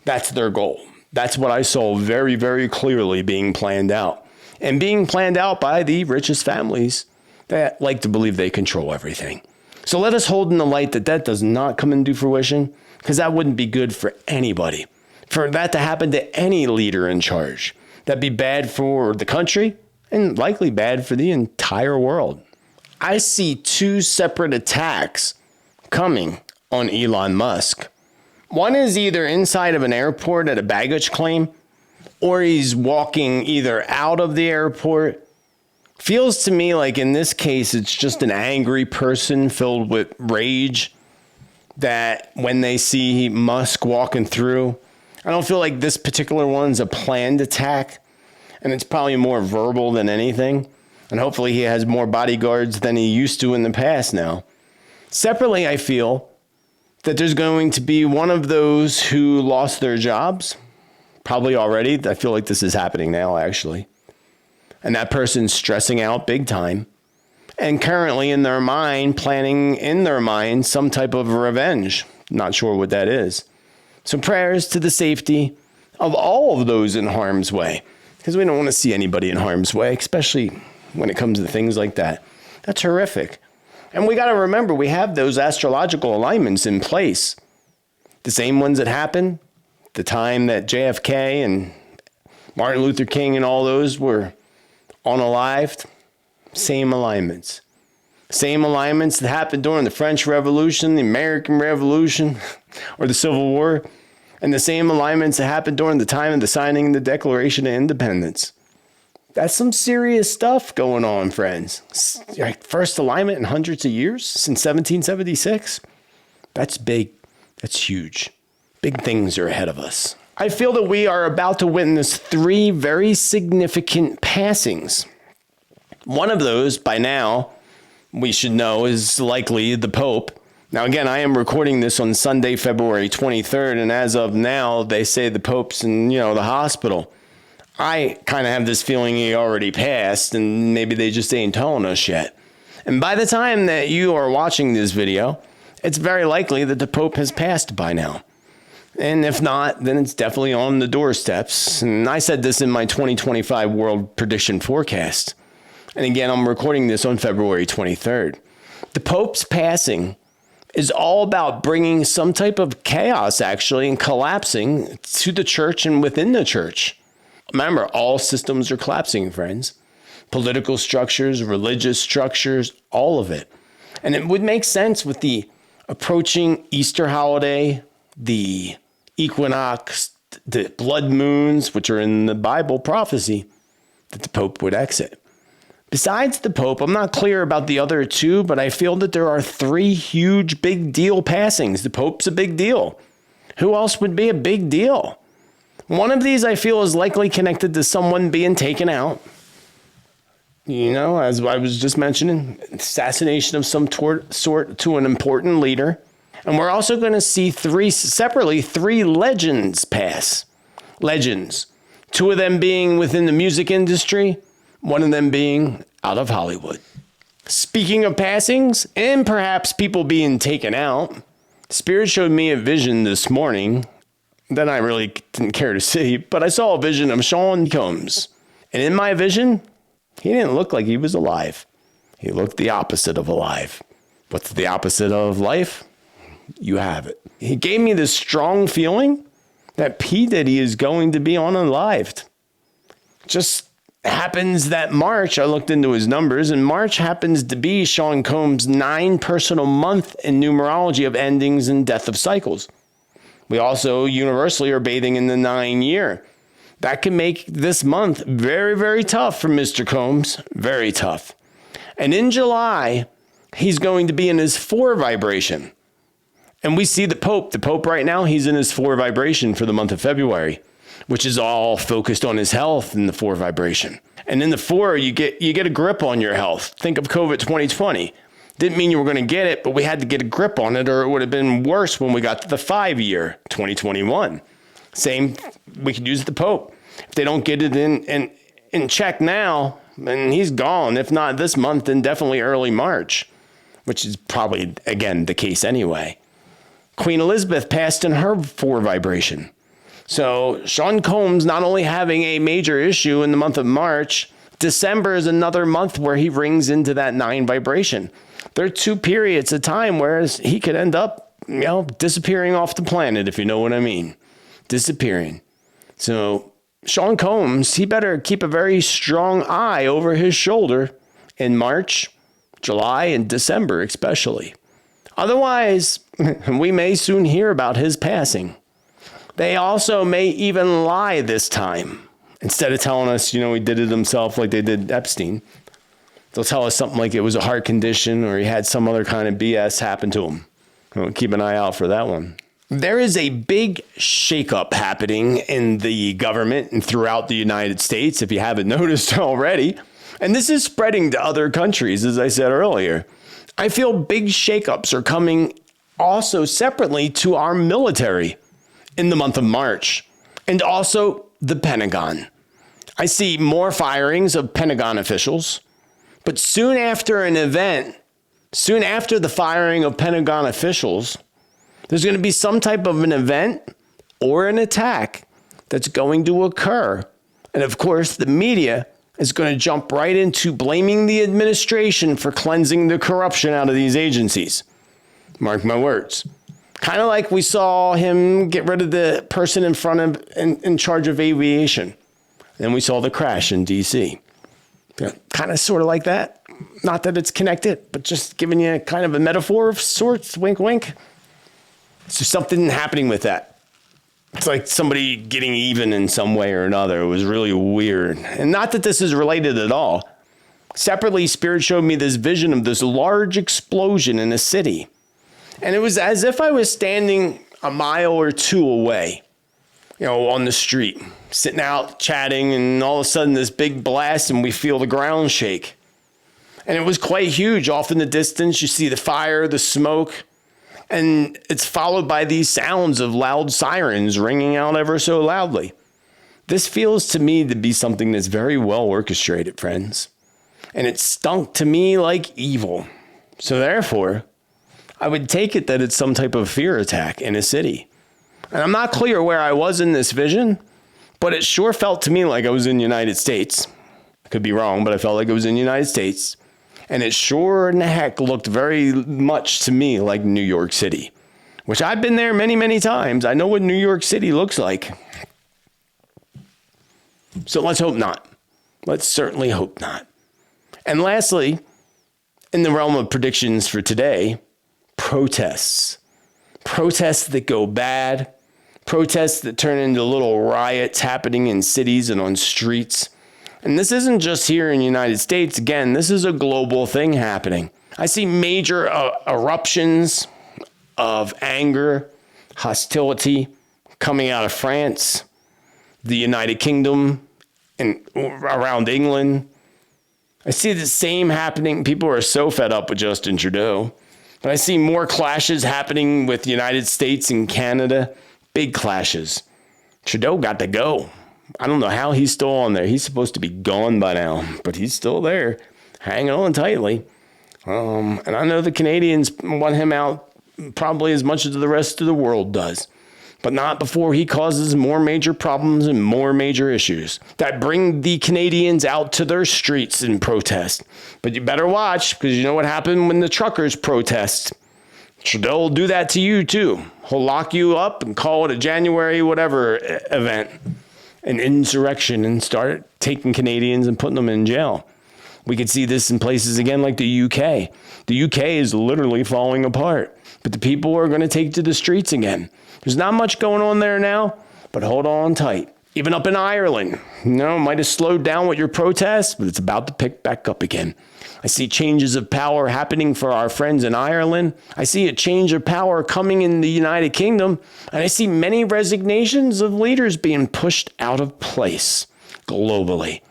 That's their goal. That's what I saw very, very clearly being planned out. And being planned out by the richest families that like to believe they control everything. So let us hold in the light that that does not come into fruition, because that wouldn't be good for anybody. For that to happen to any leader in charge, that'd be bad for the country and likely bad for the entire world. I see 2 separate attacks coming on Elon Musk. One is either inside of an airport at a baggage claim, or he's walking either out of the airport. Feels to me like in this case, it's just an angry person filled with rage that when they see Musk walking through, I don't feel like this particular one's a planned attack, and it's probably more verbal than anything. And hopefully he has more bodyguards than he used to in the past now. Separately, I feel that there's going to be one of those who lost their jobs, probably already. I feel like this is happening now, actually. And that person's stressing out big time. And currently in their mind, planning in their mind some type of revenge. Not sure what that is. So prayers to the safety of all of those in harm's way. Because we don't want to see anybody in harm's way, especially when it comes to things like that. That's horrific. And we got to remember, we have those astrological alignments in place. The same ones that happened the time that JFK and Martin Luther King and all those were unalived. Same alignments. Same alignments that happened during the French Revolution, the American Revolution, or the Civil War. And the same alignments that happened during the time of the signing of the Declaration of Independence. That's some serious stuff going on, friends. First alignment in hundreds of years since 1776. That's big. That's huge. Big things are ahead of us. I feel that we are about to witness 3 very significant passings. One of those, by now, we should know, is likely the Pope. Now, again, I am recording this on Sunday, February 23rd, and as of now, they say the Pope's in, the hospital. I kind of have this feeling he already passed, and maybe they just ain't telling us yet. And by the time that you are watching this video, it's very likely that the Pope has passed by now. And if not, then it's definitely on the doorsteps. And I said this in my 2025 World Prediction Forecast. And again, I'm recording this on February 23rd. The Pope's passing is all about bringing some type of chaos, actually, and collapsing to the church and within the church. Remember, all systems are collapsing, friends. Political structures, religious structures, all of it. And it would make sense with the approaching Easter holiday, the equinox, the blood moons, which are in the Bible prophecy, that the Pope would exit. Besides the Pope, I'm not clear about the other 2, but I feel that there are 3 huge big deal passings. The Pope's a big deal. Who else would be a big deal? One of these I feel is likely connected to someone being taken out. As I was just mentioning, assassination of some sort to an important leader. And we're also going to see 3 legends pass. Legends. 2 of them being within the music industry, 1 of them being out of Hollywood. Speaking of passings and perhaps people being taken out, Spirit showed me a vision this morning that I really didn't care to see, but I saw a vision of Sean Combs. And in my vision, he didn't look like he was alive. He looked the opposite of alive. What's the opposite of life? You have it. He gave me this strong feeling that P. Diddy is going to be unalived. Just happens that March, I looked into his numbers, and March happens to be Sean Combs' 9 personal month in numerology of endings and death of cycles. We also universally are bathing in the 9 year. That can make this month very, very tough for Mr. Combs. Very tough. And in July, he's going to be in his 4 vibration. And we see the Pope right now, he's in his 4 vibration for the month of February, which is all focused on his health in the 4 vibration. And in the 4, you get a grip on your health. Think of COVID 2020. Didn't mean you were going to get it, but we had to get a grip on it, or it would have been worse when we got to the 5 year, 2021. Same, we could use the Pope. If they don't get it in check now, then he's gone. If not this month, then definitely early March, which is probably, again, the case anyway. Queen Elizabeth passed in her 4 vibration. So Sean Combs not only having a major issue in the month of March, December is another month where he rings into that 9 vibration. There are 2 periods of time where he could end up, disappearing off the planet, if you know what I mean. Disappearing. So Sean Combs, he better keep a very strong eye over his shoulder in March, July, and December especially. Otherwise, we may soon hear about his passing. They also may even lie this time. Instead of telling us, he did it himself like they did Epstein, they'll tell us something like it was a heart condition or he had some other kind of BS happen to him. Keep an eye out for that one. There is a big shakeup happening in the government and throughout the United States, if you haven't noticed already. And this is spreading to other countries, as I said earlier. I feel big shakeups are coming also separately to our military in the month of March, and also the Pentagon. I see more firings of Pentagon officials, but soon after an event, soon after the firing of Pentagon officials, there's going to be some type of an event or an attack that's going to occur. And of course, the media is going to jump right into blaming the administration for cleansing the corruption out of these agencies. Mark my words. Kind of like we saw him get rid of the person in charge of aviation. Then we saw the crash in D.C. Kind of sort of like that. Not that it's connected, but just giving you kind of a metaphor of sorts, wink, wink. So something happening with that. It's like somebody getting even in some way or another. It was really weird. And not that this is related at all. Separately, Spirit showed me this vision of this large explosion in a city. And it was as if I was standing a mile or 2 away, on the street, sitting out chatting, and all of a sudden this big blast and we feel the ground shake. And it was quite huge. Off in the distance, you see the fire, the smoke, and it's followed by these sounds of loud sirens ringing out ever so loudly. This feels to me to be something that's very well orchestrated, friends. And it stunk to me like evil. So therefore, I would take it that it's some type of fear attack in a city. And I'm not clear where I was in this vision, but it sure felt to me like I was in the United States. I could be wrong, but I felt like it was in the United States. And it sure in the heck looked very much to me like New York City, which I've been there many, many times. I know what New York City looks like. So let's hope not. Let's certainly hope not. And lastly, in the realm of predictions for today, protests. Protests that go bad. Protests that turn into little riots happening in cities and on streets. And this isn't just here in the United States. Again, this is a global thing happening. I see major eruptions of anger, hostility coming out of France, the United Kingdom, and around England. I see the same happening. People are so fed up with Justin Trudeau. But I see more clashes happening with the United States and Canada. Big clashes. Trudeau got to go. I don't know how he's still on there. He's supposed to be gone by now, but he's still there, hanging on tightly. And I know the Canadians want him out probably as much as the rest of the world does, but not before he causes more major problems and more major issues that bring the Canadians out to their streets and protest. But you better watch, because you know what happened when the truckers protest. Trudeau will do that to you too. He'll lock you up and call it a January whatever event. An insurrection, and start taking Canadians and putting them in jail. We could see this in places again like the UK. The UK is literally falling apart, but the people are going to take to the streets again. There's not much going on there now, but hold on tight. Even up in Ireland, might have slowed down with your protests, but it's about to pick back up again. I see changes of power happening for our friends in Ireland. I see a change of power coming in the United Kingdom. And I see many resignations of leaders being pushed out of place globally.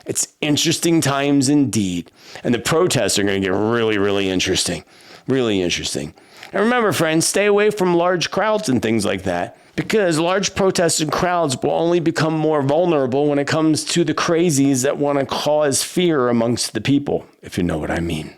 It's interesting times indeed. And the protests are going to get really, really interesting. Really interesting. And remember, friends, stay away from large crowds and things like that, because large protests and crowds will only become more vulnerable when it comes to the crazies that want to cause fear amongst the people, if you know what I mean.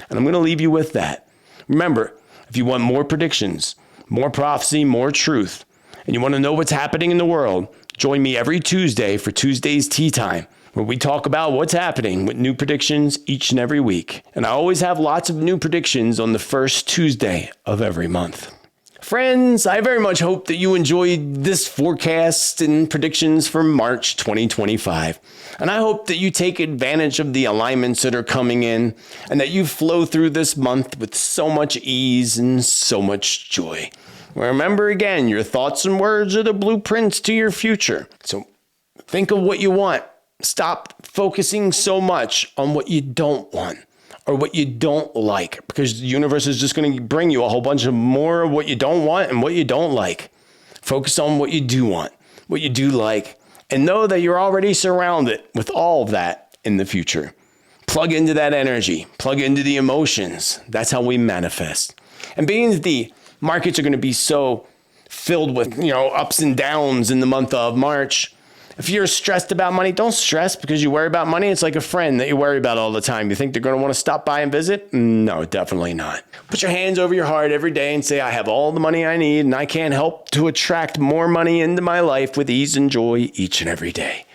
And I'm going to leave you with that. Remember, if you want more predictions, more prophecy, more truth, and you want to know what's happening in the world, join me every Tuesday for Tuesday's Tea Time, where we talk about what's happening with new predictions each and every week. And I always have lots of new predictions on the first Tuesday of every month. Friends, I very much hope that you enjoyed this forecast and predictions for March 2025. And I hope that you take advantage of the alignments that are coming in and that you flow through this month with so much ease and so much joy. Remember again, your thoughts and words are the blueprints to your future. So think of what you want. Stop focusing so much on what you don't want or what you don't like, because the universe is just going to bring you a whole bunch of more of what you don't want and what you don't like. Focus on what you do want, what you do like, and know that you're already surrounded with all of that in the future. Plug into that energy, plug into the emotions. That's how we manifest. And being that the markets are going to be so filled with, ups and downs in the month of March, if you're stressed about money, don't stress because you worry about money. It's like a friend that you worry about all the time. You think they're going to want to stop by and visit? No, definitely not. Put your hands over your heart every day and say, I have all the money I need and I can't help to attract more money into my life with ease and joy each and every day.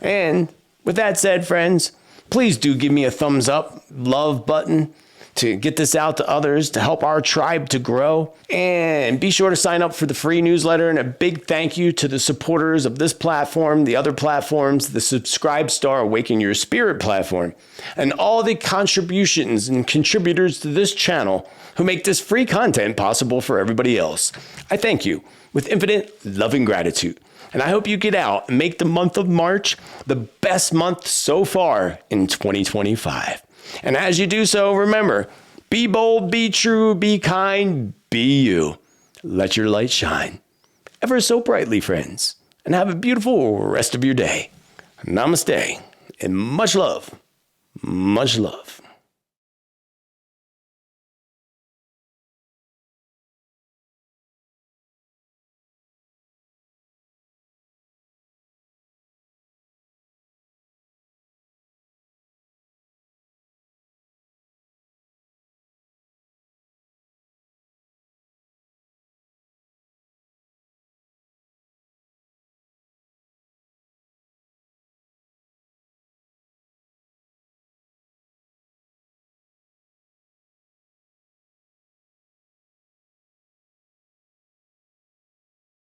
And with that said, friends, please do give me a thumbs up, love button, to get this out to others, to help our tribe to grow. And be sure to sign up for the free newsletter. And a big thank you to the supporters of this platform, the other platforms, the Subscribe Star Awaken Your Spirit platform, and all the contributions and contributors to this channel who make this free content possible for everybody else. I thank you with infinite love and gratitude. And I hope you get out and make the month of March the best month so far in 2025. And as you do so, remember, be bold, be true, be kind, be you. Let your light shine ever so brightly, friends. And have a beautiful rest of your day. Namaste and much love. Much love.